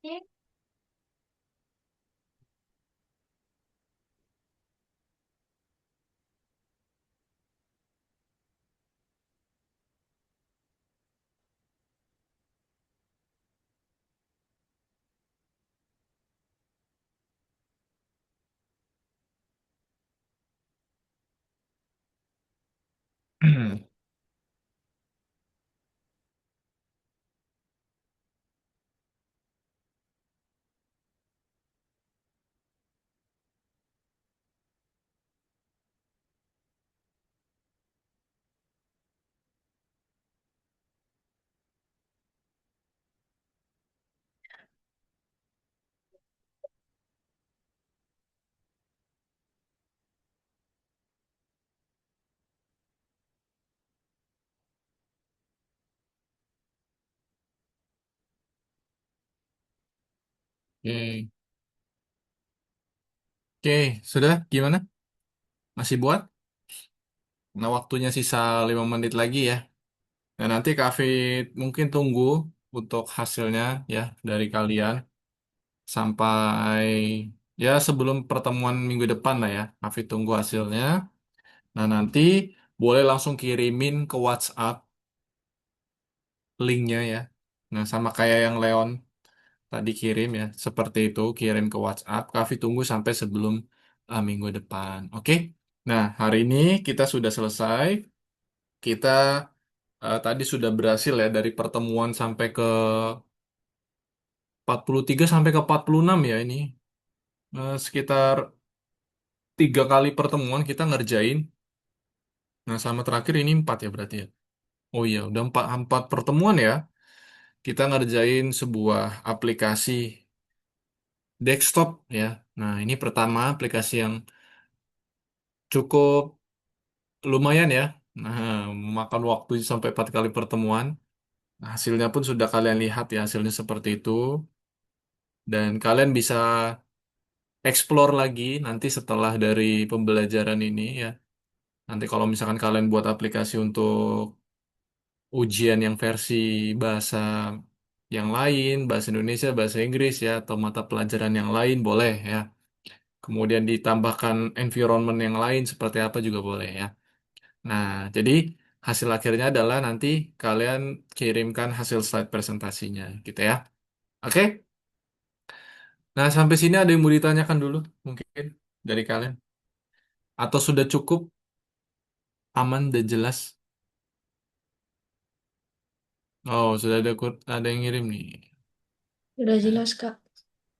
Oke. Oke, oke, sudah gimana? Masih buat? Nah, waktunya sisa 5 menit lagi ya. Nah, nanti Kak Fit mungkin tunggu untuk hasilnya ya dari kalian sampai ya sebelum pertemuan minggu depan lah ya. Kak Fit tunggu hasilnya. Nah, nanti boleh langsung kirimin ke WhatsApp linknya ya. Nah, sama kayak yang Leon tadi kirim ya. Seperti itu, kirim ke WhatsApp. Kak Fit tunggu sampai sebelum minggu depan. Oke? Nah, hari ini kita sudah selesai. Kita tadi sudah berhasil ya dari pertemuan sampai ke 43 sampai ke 46 ya ini. Sekitar 3 kali pertemuan kita ngerjain. Nah, sama terakhir ini 4 ya berarti ya. Oh iya, udah empat pertemuan ya. Kita ngerjain sebuah aplikasi desktop ya. Nah, ini pertama aplikasi yang cukup lumayan ya. Nah, memakan waktu sampai 4 kali pertemuan. Nah, hasilnya pun sudah kalian lihat ya, hasilnya seperti itu. Dan kalian bisa explore lagi nanti setelah dari pembelajaran ini ya. Nanti kalau misalkan kalian buat aplikasi untuk ujian yang versi bahasa yang lain, bahasa Indonesia, bahasa Inggris ya, atau mata pelajaran yang lain boleh ya. Kemudian ditambahkan environment yang lain seperti apa juga boleh ya. Nah, jadi hasil akhirnya adalah nanti kalian kirimkan hasil slide presentasinya gitu ya. Oke? Nah, sampai sini ada yang mau ditanyakan dulu mungkin dari kalian? Atau sudah cukup aman dan jelas? Oh, sudah ada yang ngirim nih. Udah jelas, Kak.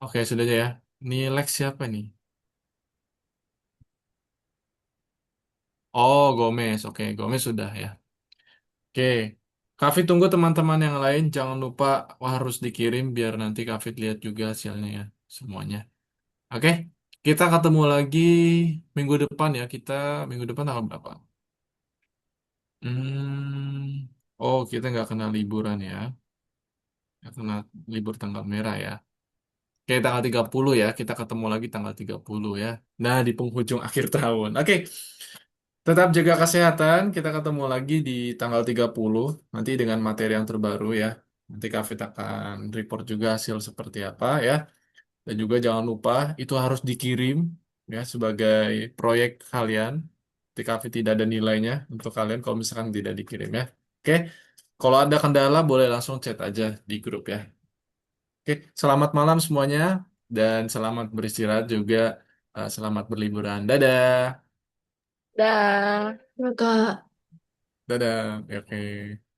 Oke, sudah aja ya. Ini Lex siapa nih? Oh, Gomez. Oke, Gomez sudah ya. Oke. Kak Fit tunggu teman-teman yang lain. Jangan lupa harus dikirim biar nanti Kak Fit lihat juga hasilnya ya. Semuanya. Oke. Kita ketemu lagi minggu depan ya. Kita minggu depan tanggal berapa? Oh, kita nggak kena liburan ya. Nggak kena libur tanggal merah ya. Oke, tanggal 30 ya. Kita ketemu lagi tanggal 30 ya. Nah, di penghujung akhir tahun. Oke. Tetap jaga kesehatan. Kita ketemu lagi di tanggal 30 nanti dengan materi yang terbaru ya. Nanti Kak akan report juga hasil seperti apa ya. Dan juga jangan lupa itu harus dikirim ya sebagai proyek kalian. Di Kak tidak ada nilainya untuk kalian kalau misalkan tidak dikirim ya. Oke. Kalau ada kendala boleh langsung chat aja di grup ya. Oke, selamat malam semuanya dan selamat beristirahat juga. Selamat berliburan. Dadah. Dah. Nah, Kak. Dadah. Oke.